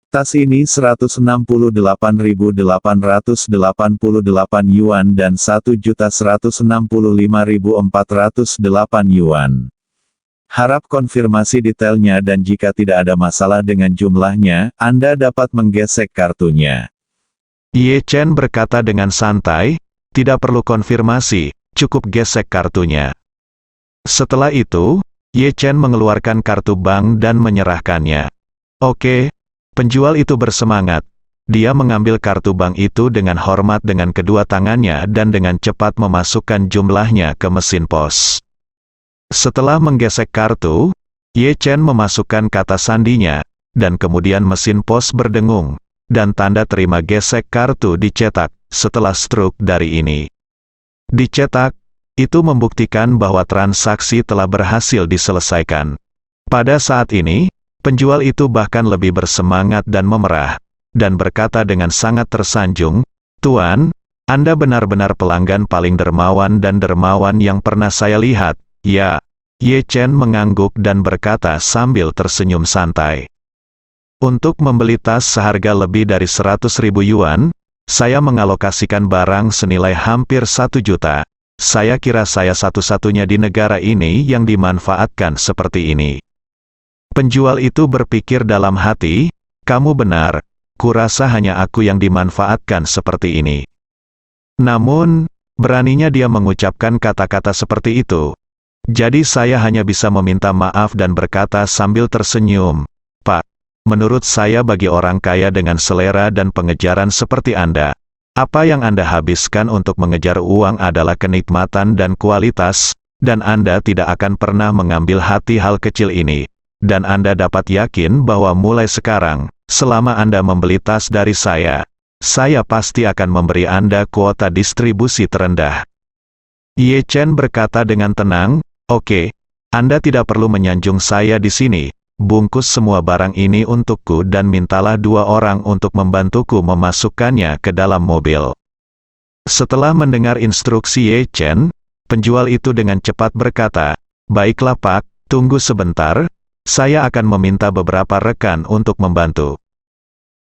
Tas ini 168.888 yuan dan 1.165.408 yuan. Harap konfirmasi detailnya dan jika tidak ada masalah dengan jumlahnya, Anda dapat menggesek kartunya." Ye Chen berkata dengan santai, "Tidak perlu konfirmasi, cukup gesek kartunya." Setelah itu, Ye Chen mengeluarkan kartu bank dan menyerahkannya. "Oke." Penjual itu bersemangat. Dia mengambil kartu bank itu dengan hormat dengan kedua tangannya dan dengan cepat memasukkan jumlahnya ke mesin pos. Setelah menggesek kartu, Ye Chen memasukkan kata sandinya, dan kemudian mesin pos berdengung, dan tanda terima gesek kartu dicetak. Setelah struk dari ini dicetak, itu membuktikan bahwa transaksi telah berhasil diselesaikan. Pada saat ini, penjual itu bahkan lebih bersemangat dan memerah, dan berkata dengan sangat tersanjung, "Tuan, Anda benar-benar pelanggan paling dermawan dan dermawan yang pernah saya lihat." "Ya." Ye Chen mengangguk dan berkata sambil tersenyum santai. "Untuk membeli tas seharga lebih dari 100.000 yuan, saya mengalokasikan barang senilai hampir 1 juta. Saya kira saya satu-satunya di negara ini yang dimanfaatkan seperti ini." Penjual itu berpikir dalam hati, "Kamu benar, kurasa hanya aku yang dimanfaatkan seperti ini." Namun, beraninya dia mengucapkan kata-kata seperti itu. Jadi saya hanya bisa meminta maaf dan berkata sambil tersenyum, "Pak, menurut saya bagi orang kaya dengan selera dan pengejaran seperti Anda, apa yang Anda habiskan untuk mengejar uang adalah kenikmatan dan kualitas, dan Anda tidak akan pernah mengambil hati hal kecil ini. Dan Anda dapat yakin bahwa mulai sekarang, selama Anda membeli tas dari saya pasti akan memberi Anda kuota distribusi terendah." Ye Chen berkata dengan tenang, "Oke, Anda tidak perlu menyanjung saya di sini. Bungkus semua barang ini untukku dan mintalah 2 orang untuk membantuku memasukkannya ke dalam mobil." Setelah mendengar instruksi Ye Chen, penjual itu dengan cepat berkata, "Baiklah Pak, tunggu sebentar, saya akan meminta beberapa rekan untuk membantu."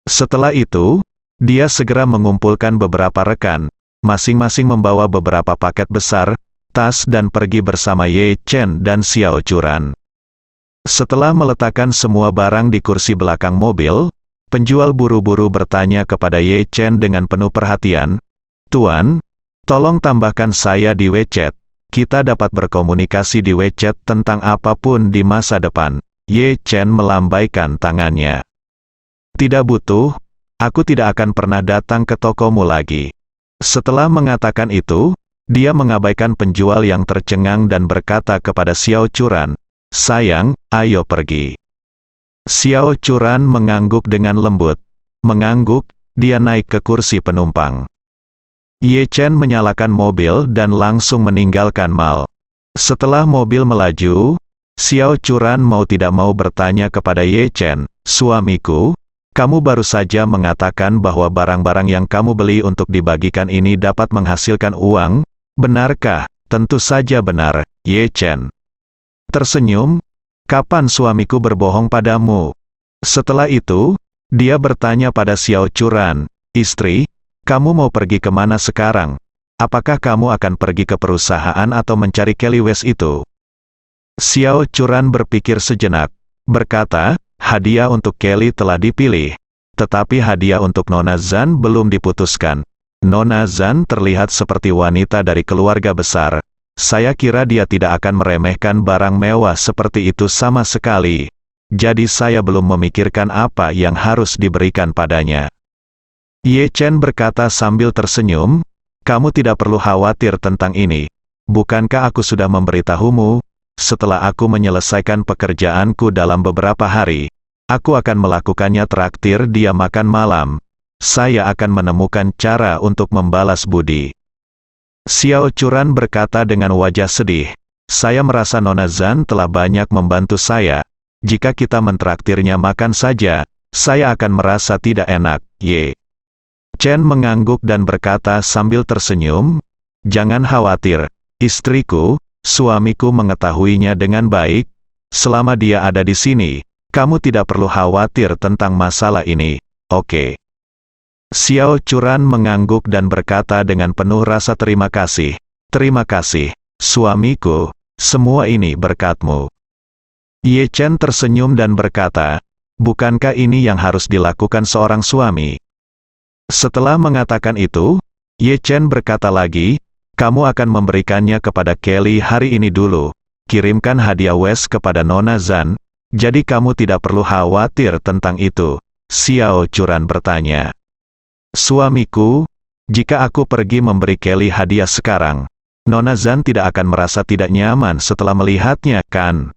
Setelah itu, Dia segera mengumpulkan beberapa rekan, masing-masing membawa beberapa paket besar, tas dan pergi bersama Ye Chen dan Xiao Churan. Setelah meletakkan semua barang di kursi belakang mobil, penjual buru-buru bertanya kepada Ye Chen dengan penuh perhatian, "Tuan, tolong tambahkan saya di WeChat. Kita dapat berkomunikasi di WeChat tentang apapun di masa depan." Ye Chen melambaikan tangannya. "Tidak butuh, aku tidak akan pernah datang ke tokomu lagi." Setelah mengatakan itu, dia mengabaikan penjual yang tercengang dan berkata kepada Xiao Churan, "Sayang, ayo pergi." Xiao Churan mengangguk dengan lembut. Mengangguk, dia naik ke kursi penumpang. Ye Chen menyalakan mobil dan langsung meninggalkan mall. Setelah mobil melaju, Xiao Churan mau tidak mau bertanya kepada Ye Chen, "Suamiku, kamu baru saja mengatakan bahwa barang-barang yang kamu beli untuk dibagikan ini dapat menghasilkan uang, benarkah?" "Tentu saja benar, Ye Chen." Tersenyum, "Kapan suamiku berbohong padamu?" Setelah itu, dia bertanya pada Xiao Churan, "Istri, kamu mau pergi kemana sekarang? Apakah kamu akan pergi ke perusahaan atau mencari Kelly West itu?" Xiao Churan berpikir sejenak, berkata, "Hadiah untuk Kelly telah dipilih, tetapi hadiah untuk Nona Zhan belum diputuskan. Nona Zhan terlihat seperti wanita dari keluarga besar. Saya kira dia tidak akan meremehkan barang mewah seperti itu sama sekali. Jadi saya belum memikirkan apa yang harus diberikan padanya." Ye Chen berkata sambil tersenyum, "Kamu tidak perlu khawatir tentang ini. Bukankah aku sudah memberitahumu? Setelah aku menyelesaikan pekerjaanku dalam beberapa hari, aku akan melakukannya traktir dia makan malam. Saya akan menemukan cara untuk membalas budi." Xiao Churan berkata dengan wajah sedih, "Saya merasa Nona Zhan telah banyak membantu saya. Jika kita mentraktirnya makan saja, saya akan merasa tidak enak." Ye Chen mengangguk dan berkata sambil tersenyum, "Jangan khawatir, istriku. Suamiku mengetahuinya dengan baik. Selama dia ada di sini, kamu tidak perlu khawatir tentang masalah ini, oke?" Xiao Churan mengangguk dan berkata dengan penuh rasa terima kasih, "Terima kasih, suamiku, semua ini berkatmu." Ye Chen tersenyum dan berkata, "Bukankah ini yang harus dilakukan seorang suami?" Setelah mengatakan itu, Ye Chen berkata lagi, "Kamu akan memberikannya kepada Kelly hari ini dulu. Kirimkan hadiah West kepada Nona Zhan, jadi kamu tidak perlu khawatir tentang itu." Xiao Churan bertanya, "Suamiku, jika aku pergi memberi Kelly hadiah sekarang, Nona Zhan tidak akan merasa tidak nyaman setelah melihatnya, kan?"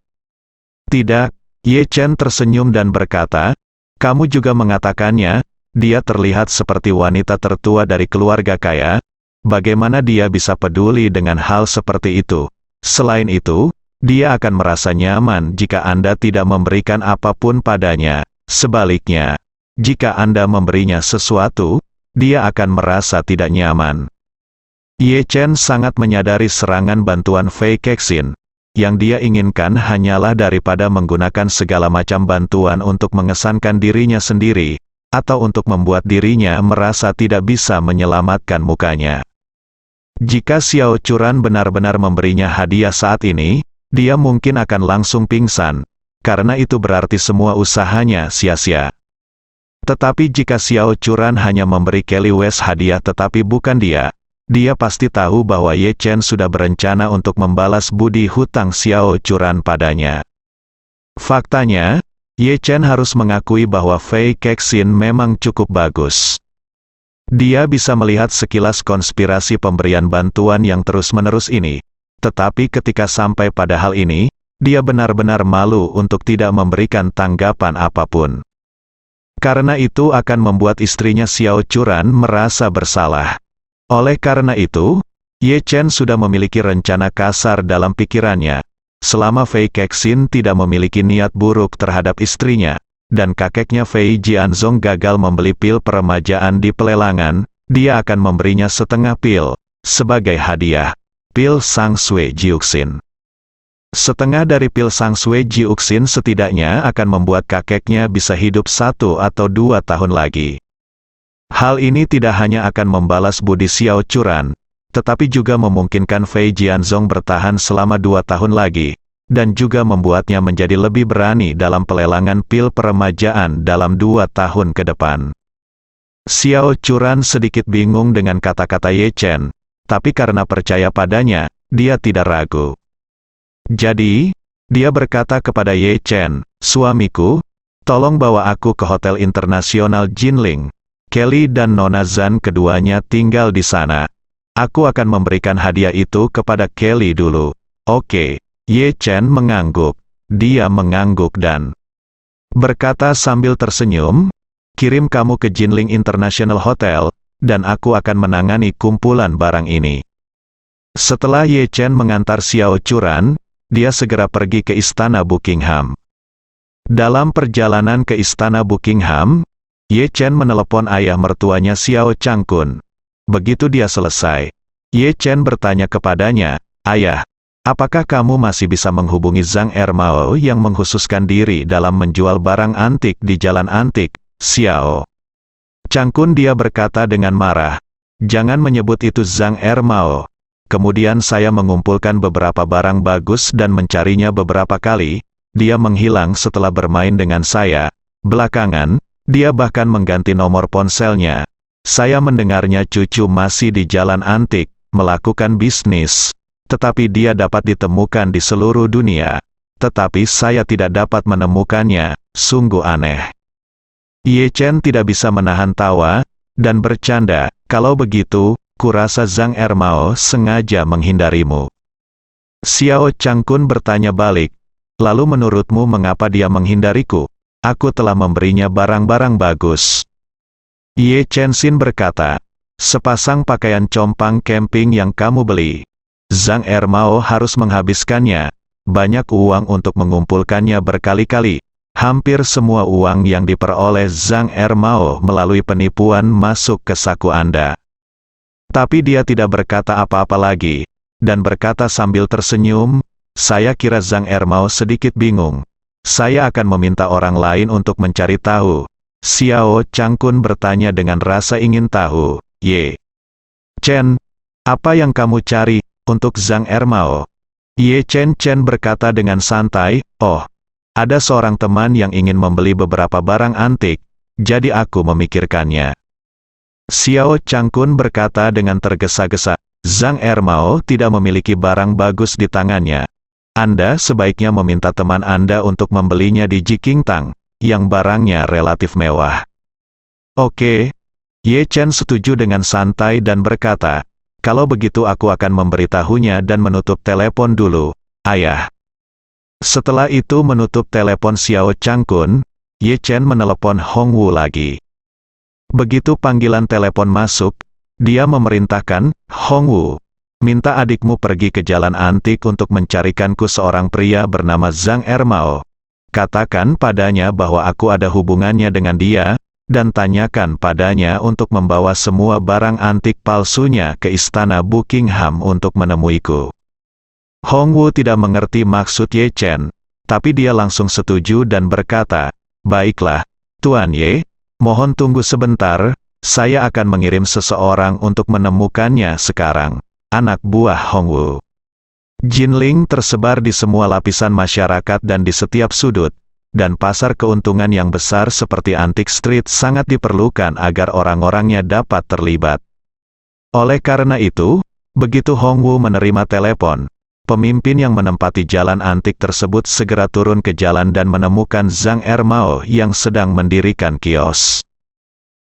"Tidak." Ye Chen tersenyum dan berkata, "Kamu juga mengatakannya, dia terlihat seperti wanita tertua dari keluarga kaya. Bagaimana dia bisa peduli dengan hal seperti itu? Selain itu, dia akan merasa nyaman jika Anda tidak memberikan apapun padanya. Sebaliknya, jika Anda memberinya sesuatu, dia akan merasa tidak nyaman." Ye Chen sangat menyadari serangan bantuan Fei Kexin. Yang dia inginkan hanyalah daripada menggunakan segala macam bantuan untuk mengesankan dirinya sendiri, atau untuk membuat dirinya merasa tidak bisa menyelamatkan mukanya. Jika Xiao Churan benar-benar memberinya hadiah saat ini, dia mungkin akan langsung pingsan, karena itu berarti semua usahanya sia-sia. Tetapi jika Xiao Churan hanya memberi Kelly West hadiah tetapi bukan dia pasti tahu bahwa Ye Chen sudah berencana untuk membalas budi hutang Xiao Churan padanya. Faktanya, Ye Chen harus mengakui bahwa Fei Kexin memang cukup bagus. Dia bisa melihat sekilas konspirasi pemberian bantuan yang terus-menerus ini. Tetapi ketika sampai pada hal ini, dia benar-benar malu untuk tidak memberikan tanggapan apapun. Karena itu akan membuat istrinya Xiao Churan merasa bersalah. Oleh karena itu, Ye Chen sudah memiliki rencana kasar dalam pikirannya. Selama Fei Kexin tidak memiliki niat buruk terhadap istrinya, dan kakeknya Fei Jianzong gagal membeli pil peremajaan di pelelangan, dia akan memberinya setengah pil, sebagai hadiah. Pil Sang Sui Jiuxin. Setengah dari pil Sang Sui Jiuxin setidaknya akan membuat kakeknya bisa hidup 1 atau 2 tahun lagi. Hal ini tidak hanya akan membalas budi Xiao Churan, tetapi juga memungkinkan Fei Jianzong bertahan selama 2 tahun lagi, dan juga membuatnya menjadi lebih berani dalam pelelangan pil peremajaan dalam 2 tahun ke depan. Xiao Churan sedikit bingung dengan kata-kata Ye Chen, tapi karena percaya padanya, dia tidak ragu. Jadi, dia berkata kepada Ye Chen, "Suamiku, tolong bawa aku ke Hotel Internasional Jinling. Kelly dan Nona Zhan keduanya tinggal di sana. Aku akan memberikan hadiah itu kepada Kelly dulu." "Oke." Ye Chen mengangguk. Dia mengangguk dan berkata sambil tersenyum, "Kirim kamu ke Jinling International Hotel, dan aku akan menangani kumpulan barang ini." Setelah Ye Chen mengantar Xiao Churan, dia segera pergi ke Istana Buckingham. Dalam perjalanan ke Istana Buckingham, Ye Chen menelepon ayah mertuanya Xiao Changkun. Begitu dia selesai, Ye Chen bertanya kepadanya, "Ayah, apakah kamu masih bisa menghubungi Zhang Ermao yang mengkhususkan diri dalam menjual barang antik di Jalan Antik, Xiao?" Changkun dia berkata dengan marah, "Jangan menyebut itu Zhang Ermao. Kemudian saya mengumpulkan beberapa barang bagus dan mencarinya beberapa kali. Dia menghilang setelah bermain dengan saya. Belakangan, dia bahkan mengganti nomor ponselnya. Saya mendengarnya cucu masih di Jalan Antik, melakukan bisnis. Tetapi dia dapat ditemukan di seluruh dunia. Tetapi saya tidak dapat menemukannya, sungguh aneh." Ye Chen tidak bisa menahan tawa, dan bercanda, "Kalau begitu, kurasa Zhang Ermao sengaja menghindarimu." Xiao Changkun bertanya balik, "Lalu menurutmu mengapa dia menghindariku? Aku telah memberinya barang-barang bagus." Ye Chen Xin berkata, "Sepasang pakaian compang camping yang kamu beli. Zhang Ermao harus menghabiskannya, banyak uang untuk mengumpulkannya berkali-kali. Hampir semua uang yang diperoleh Zhang Ermao melalui penipuan masuk ke saku Anda." Tapi dia tidak berkata apa-apa lagi, dan berkata sambil tersenyum, "Saya kira Zhang Ermao sedikit bingung. Saya akan meminta orang lain untuk mencari tahu." Xiao Changkun bertanya dengan rasa ingin tahu, "Ye Chen, apa yang kamu cari untuk Zhang Ermao?" Ye Chen berkata dengan santai, "Oh, ada seorang teman yang ingin membeli beberapa barang antik, jadi aku memikirkannya." Xiao Changkun berkata dengan tergesa-gesa, "Zhang Ermao tidak memiliki barang bagus di tangannya. Anda sebaiknya meminta teman Anda untuk membelinya di Jikingtang, yang barangnya relatif mewah." "Oke." Ye Chen setuju dengan santai dan berkata, "Kalau begitu aku akan memberitahunya dan menutup telepon dulu, Ayah." Setelah itu menutup telepon Xiao Changkun, Ye Chen menelepon Hong Wu lagi. Begitu panggilan telepon masuk, dia memerintahkan, "Hong Wu, minta adikmu pergi ke Jalan Antik untuk mencarikanku seorang pria bernama Zhang Ermao. Katakan padanya bahwa aku ada hubungannya dengan dia, dan tanyakan padanya untuk membawa semua barang antik palsunya ke Istana Buckingham untuk menemuiku." Hong Wu tidak mengerti maksud Ye Chen, tapi dia langsung setuju dan berkata, "Baiklah, Tuan Ye, mohon tunggu sebentar, saya akan mengirim seseorang untuk menemukannya sekarang." Anak buah Hong Wu Jinling tersebar di semua lapisan masyarakat dan di setiap sudut, dan pasar keuntungan yang besar seperti Antique Street sangat diperlukan agar orang-orangnya dapat terlibat. Oleh karena itu, begitu Hong Wu menerima telepon, pemimpin yang menempati jalan antik tersebut segera turun ke jalan dan menemukan Zhang Ermao yang sedang mendirikan kios.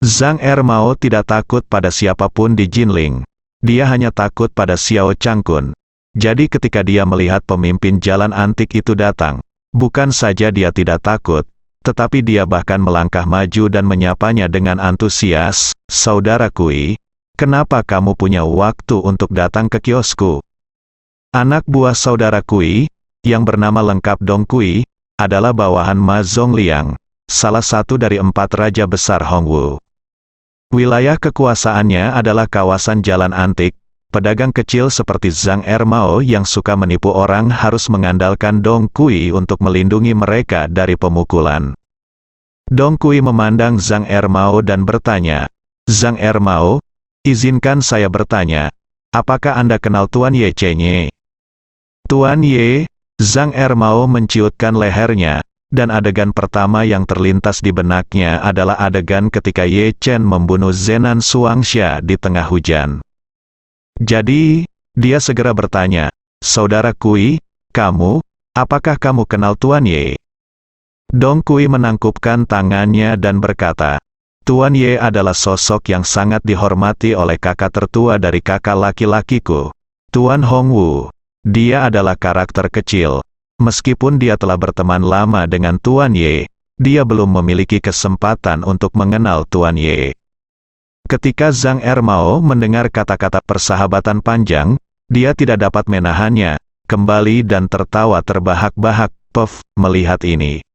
Zhang Ermao tidak takut pada siapapun di Jinling. Dia hanya takut pada Xiao Changkun. Jadi ketika dia melihat pemimpin jalan antik itu datang, bukan saja dia tidak takut, tetapi dia bahkan melangkah maju dan menyapanya dengan antusias, "Saudara Kui, kenapa kamu punya waktu untuk datang ke kiosku?" Anak buah saudara Kui, yang bernama lengkap Dong Kui, adalah bawahan Ma Zongliang, salah satu dari 4 raja besar Hong Wu. Wilayah kekuasaannya adalah kawasan jalan antik. Pedagang kecil seperti Zhang Ermao yang suka menipu orang harus mengandalkan Dong Kui untuk melindungi mereka dari pemukulan. Dong Kui memandang Zhang Ermao dan bertanya, Zhang Ermao, izinkan saya bertanya, apakah Anda kenal Tuan Ye Chenye? Tuan Ye, Zhang Ermao menciutkan lehernya, dan adegan pertama yang terlintas di benaknya adalah adegan ketika Ye Chen membunuh Zenan Suangsha di tengah hujan. Jadi, dia segera bertanya, Saudara Kui, apakah kamu kenal Tuan Ye? Dong Kui menangkupkan tangannya dan berkata, Tuan Ye adalah sosok yang sangat dihormati oleh kakak tertua dari kakak laki-lakiku, Tuan Hongwu. Dia adalah karakter kecil. Meskipun dia telah berteman lama dengan Tuan Ye, dia belum memiliki kesempatan untuk mengenal Tuan Ye. Ketika Zhang Ermao mendengar kata-kata persahabatan panjang, dia tidak dapat menahannya, kembali dan tertawa terbahak-bahak, melihat ini.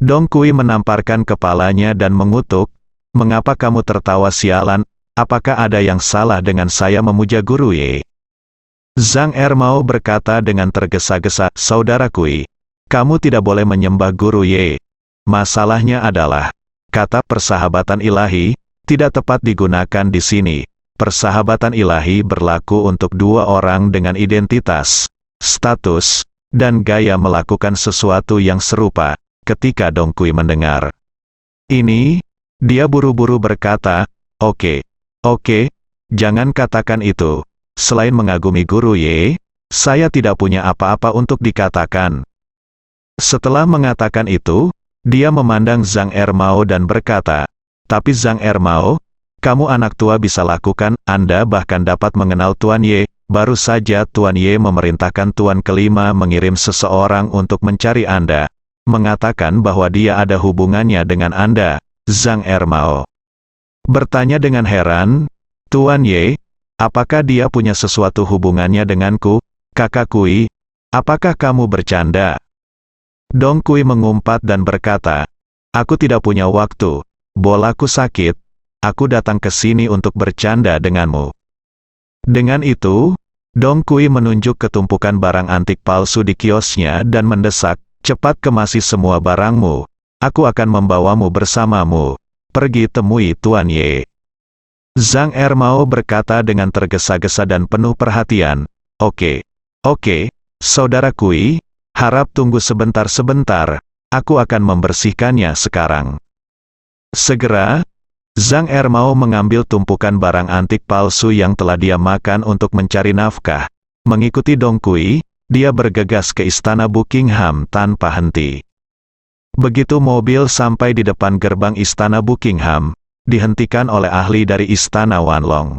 Dong Kui menamparkan kepalanya dan mengutuk, mengapa kamu tertawa sialan, apakah ada yang salah dengan saya memuja Guru Ye? Zhang Ermao berkata dengan tergesa-gesa, Saudara Kui, kamu tidak boleh menyembah Guru Ye. Masalahnya adalah, kata persahabatan ilahi, tidak tepat digunakan di sini. Persahabatan ilahi berlaku untuk dua orang dengan identitas, status, dan gaya melakukan sesuatu yang serupa. Ketika Dong Kui mendengar ini, dia buru-buru berkata, Oke, jangan katakan itu. Selain mengagumi Guru Ye, saya tidak punya apa-apa untuk dikatakan. Setelah mengatakan itu, dia memandang Zhang Ermao dan berkata, tapi Zhang Ermao, kamu anak tua bisa lakukan, Anda bahkan dapat mengenal Tuan Ye. Baru saja Tuan Ye memerintahkan Tuan kelima mengirim seseorang untuk mencari Anda, mengatakan bahwa dia ada hubungannya dengan Anda. Zhang Ermao bertanya dengan heran, Tuan Ye, apakah dia punya sesuatu hubungannya denganku? Kakak Kui, apakah kamu bercanda? Dong Kui mengumpat dan berkata, aku tidak punya waktu, bolaku sakit, aku datang ke sini untuk bercanda denganmu. Dengan itu, Dong Kui menunjuk ke tumpukan barang antik palsu di kiosnya dan mendesak, cepat kemasi semua barangmu, aku akan membawamu bersamamu, pergi temui Tuan Ye. Zhang Ermao berkata dengan tergesa-gesa dan penuh perhatian, Oke, Saudara Kui, harap tunggu sebentar, aku akan membersihkannya sekarang. Segera, Zhang Ermao mengambil tumpukan barang antik palsu yang telah dia makan untuk mencari nafkah. Mengikuti Dong Kui, dia bergegas ke istana Buckingham tanpa henti. Begitu mobil sampai di depan gerbang istana Buckingham, dihentikan oleh ahli dari istana Wanlong.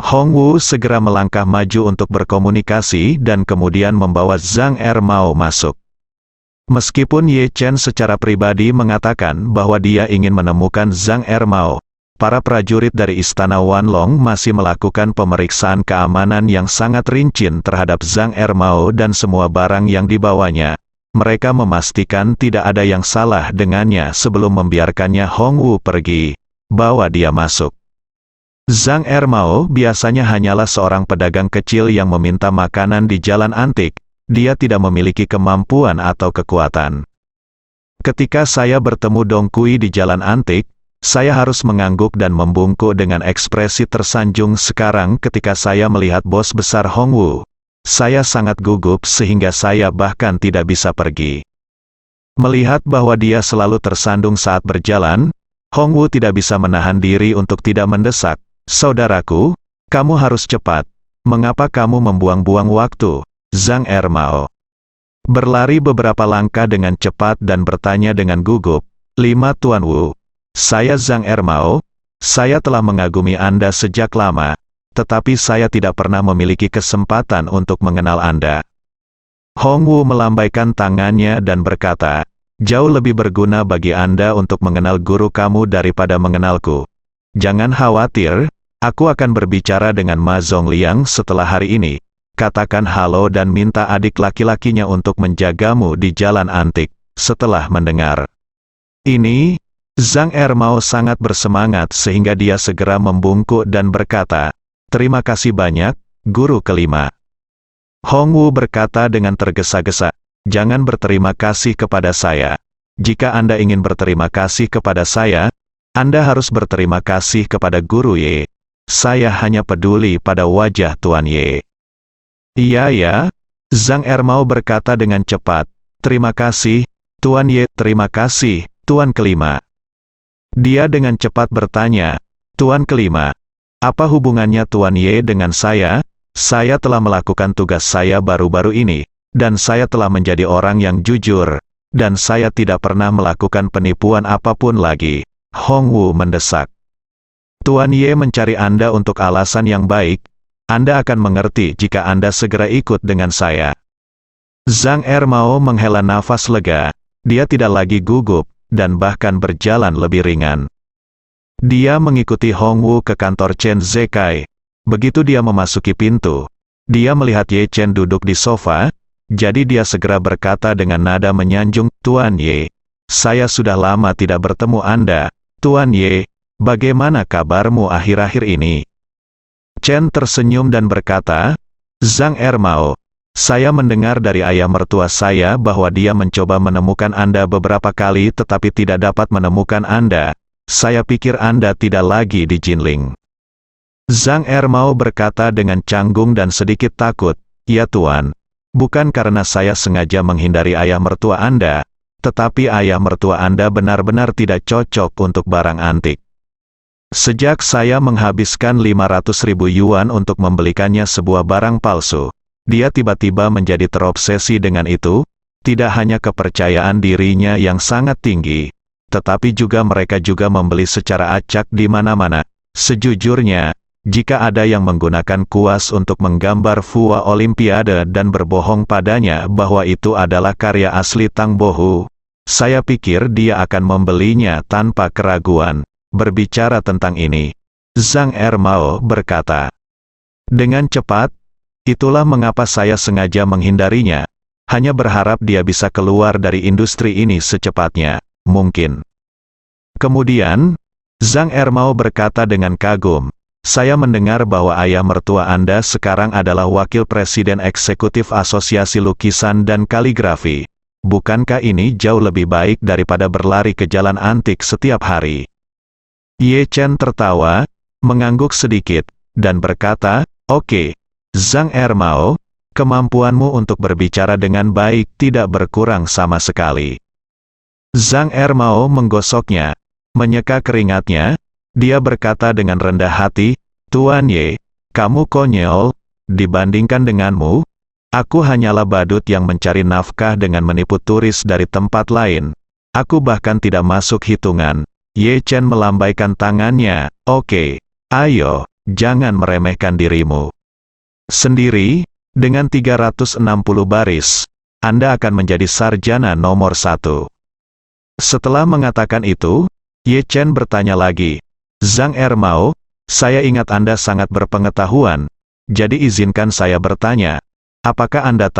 Hongwu segera melangkah maju untuk berkomunikasi dan kemudian membawa Zhang Ermao masuk. Meskipun Ye Chen secara pribadi mengatakan bahwa dia ingin menemukan Zhang Ermao, para prajurit dari istana Wanlong masih melakukan pemeriksaan keamanan yang sangat rinci terhadap Zhang Ermao dan semua barang yang dibawanya. Mereka memastikan tidak ada yang salah dengannya sebelum membiarkannya Hongwu pergi. Bawa dia masuk. Zhang Ermao biasanya hanyalah seorang pedagang kecil yang meminta makanan di jalan antik. Dia tidak memiliki kemampuan atau kekuatan. Ketika saya bertemu Dong Kui di jalan antik, saya harus mengangguk dan membungkuk dengan ekspresi tersanjung. Sekarang ketika saya melihat bos besar Hongwu, saya sangat gugup sehingga saya bahkan tidak bisa pergi. Melihat bahwa dia selalu tersandung saat berjalan, Hongwu tidak bisa menahan diri untuk tidak mendesak, Saudaraku, kamu harus cepat. Mengapa kamu membuang-buang waktu? Zhang Ermao berlari beberapa langkah dengan cepat dan bertanya dengan gugup, 5 Tuan Wu. Saya Zhang Ermao, saya telah mengagumi Anda sejak lama, tetapi saya tidak pernah memiliki kesempatan untuk mengenal Anda. Hongwu melambaikan tangannya dan berkata, jauh lebih berguna bagi Anda untuk mengenal guru kamu daripada mengenalku. Jangan khawatir, aku akan berbicara dengan Ma Zongliang setelah hari ini. Katakan halo dan minta adik laki-lakinya untuk menjagamu di jalan antik. Setelah mendengar ini, Zhang Ermao sangat bersemangat sehingga dia segera membungkuk dan berkata, terima kasih banyak, guru kelima. Hongwu berkata dengan tergesa-gesa, jangan berterima kasih kepada saya. Jika Anda ingin berterima kasih kepada saya, Anda harus berterima kasih kepada Guru Ye. Saya hanya peduli pada wajah Tuan Ye. Iya ya, Zhang Ermao berkata dengan cepat. Terima kasih, Tuan Ye. Terima kasih, Tuan Kelima. Dia dengan cepat bertanya, Tuan Kelima, apa hubungannya Tuan Ye dengan saya? Saya telah melakukan tugas saya baru-baru ini, dan saya telah menjadi orang yang jujur, dan saya tidak pernah melakukan penipuan apapun lagi. Hong Wu mendesak. Tuan Ye mencari Anda untuk alasan yang baik. Anda akan mengerti jika Anda segera ikut dengan saya. Zhang Ermao menghela nafas lega. Dia tidak lagi gugup, dan bahkan berjalan lebih ringan. Dia mengikuti Hong Wu ke kantor Chen Zekai. Begitu dia memasuki pintu, dia melihat Ye Chen duduk di sofa, jadi dia segera berkata dengan nada menyanjung, Tuan Ye, saya sudah lama tidak bertemu Anda. Tuan Ye, bagaimana kabarmu akhir-akhir ini? Chen tersenyum dan berkata, Zhang Ermao, saya mendengar dari ayah mertua saya bahwa dia mencoba menemukan Anda beberapa kali tetapi tidak dapat menemukan Anda. Saya pikir Anda tidak lagi di Jinling. Zhang Ermao berkata dengan canggung dan sedikit takut, ya Tuan, bukan karena saya sengaja menghindari ayah mertua Anda, tetapi ayah mertua Anda benar-benar tidak cocok untuk barang antik. Sejak saya menghabiskan 500.000 yuan untuk membelikannya sebuah barang palsu, dia tiba-tiba menjadi terobsesi dengan itu, tidak hanya kepercayaan dirinya yang sangat tinggi, tetapi juga mereka juga membeli secara acak di mana-mana. Sejujurnya, jika ada yang menggunakan kuas untuk menggambar Fua Olimpiade dan berbohong padanya bahwa itu adalah karya asli Tang Bohu, saya pikir dia akan membelinya tanpa keraguan. Berbicara tentang ini, Zhang Ermao berkata, dengan cepat, itulah mengapa saya sengaja menghindarinya, hanya berharap dia bisa keluar dari industri ini secepatnya mungkin. Kemudian, Zhang Ermao berkata dengan kagum, saya mendengar bahwa ayah mertua Anda sekarang adalah wakil presiden eksekutif Asosiasi Lukisan dan Kaligrafi. Bukankah ini jauh lebih baik daripada berlari ke jalan antik setiap hari? Ye Chen tertawa, mengangguk sedikit, dan berkata, oke, Zhang Ermao, kemampuanmu untuk berbicara dengan baik tidak berkurang sama sekali. Zhang Ermao menggosoknya, menyeka keringatnya. Dia berkata dengan rendah hati, Tuan Ye, kamu konyol, dibandingkan denganmu, aku hanyalah badut yang mencari nafkah dengan menipu turis dari tempat lain. Aku bahkan tidak masuk hitungan. Ye Chen melambaikan tangannya, oke, ayo, jangan meremehkan dirimu. Sendiri, dengan 360 baris, Anda akan menjadi sarjana nomor 1. Setelah mengatakan itu, Ye Chen bertanya lagi, Zhang Ermao, saya ingat Anda sangat berpengetahuan, jadi izinkan saya bertanya, apakah Anda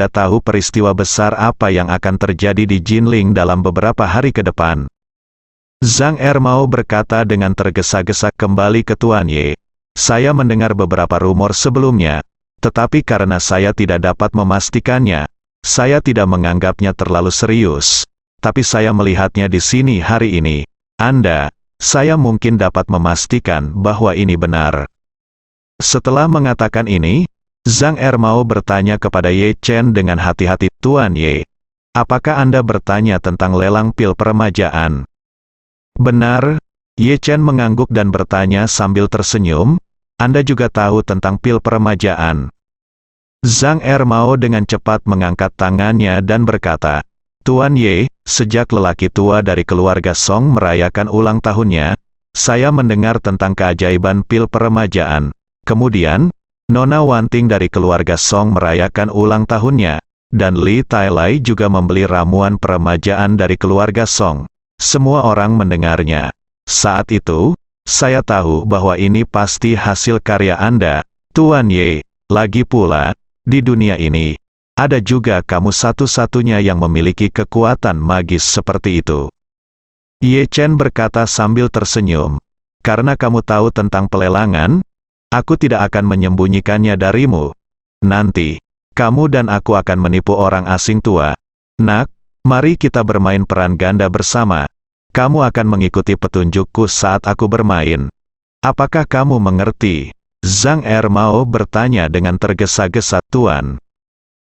tahu peristiwa besar apa yang akan terjadi di Jinling dalam beberapa hari ke depan? Zhang Ermao berkata dengan tergesa-gesa kembali ke Tuan Ye, saya mendengar beberapa rumor sebelumnya, tetapi karena saya tidak dapat memastikannya, saya tidak menganggapnya terlalu serius, tapi saya melihatnya di sini hari ini. Saya mungkin dapat memastikan bahwa ini benar. Setelah mengatakan ini, Zhang Ermao bertanya kepada Ye Chen dengan hati-hati, Tuan Ye, apakah Anda bertanya tentang lelang pil peremajaan? Benar, Ye Chen mengangguk dan bertanya sambil tersenyum, Anda juga tahu tentang pil peremajaan. Zhang Ermao dengan cepat mengangkat tangannya dan berkata, Tuan Ye, sejak lelaki tua dari keluarga Song merayakan ulang tahunnya, saya mendengar tentang keajaiban pil peremajaan. Kemudian, Nona Wanting dari keluarga Song merayakan ulang tahunnya, dan Li Tailai juga membeli ramuan peremajaan dari keluarga Song. Semua orang mendengarnya. Saat itu, saya tahu bahwa ini pasti hasil karya Anda, Tuan Ye. Lagi pula, di dunia ini, ada juga kamu satu-satunya yang memiliki kekuatan magis seperti itu. Ye Chen berkata sambil tersenyum, karena kamu tahu tentang pelelangan, aku tidak akan menyembunyikannya darimu. Nanti, kamu dan aku akan menipu orang asing tua. Nak, mari kita bermain peran ganda bersama. Kamu akan mengikuti petunjukku saat aku bermain. Apakah kamu mengerti? Zhang Ermao bertanya dengan tergesa-gesa. Tuan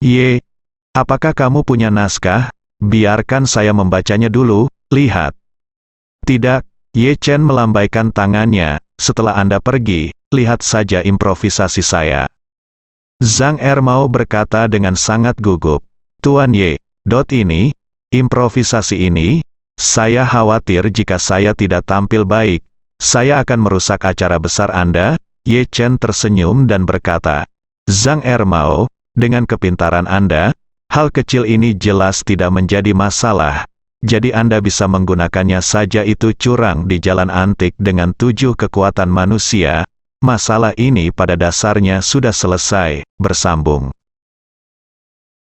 Ye, apakah kamu punya naskah? Biarkan saya membacanya dulu, lihat. Tidak, Ye Chen melambaikan tangannya. Setelah Anda pergi, lihat saja improvisasi saya. Zhang Ermao berkata dengan sangat gugup. Tuan Ye, improvisasi ini, saya khawatir jika saya tidak tampil baik, saya akan merusak acara besar Anda. Ye Chen tersenyum dan berkata, Zhang Ermao, dengan kepintaran Anda, hal kecil ini jelas tidak menjadi masalah. Jadi Anda bisa menggunakannya saja. Itu curang di jalan antik dengan 7 kekuatan manusia. Masalah ini pada dasarnya sudah selesai, bersambung.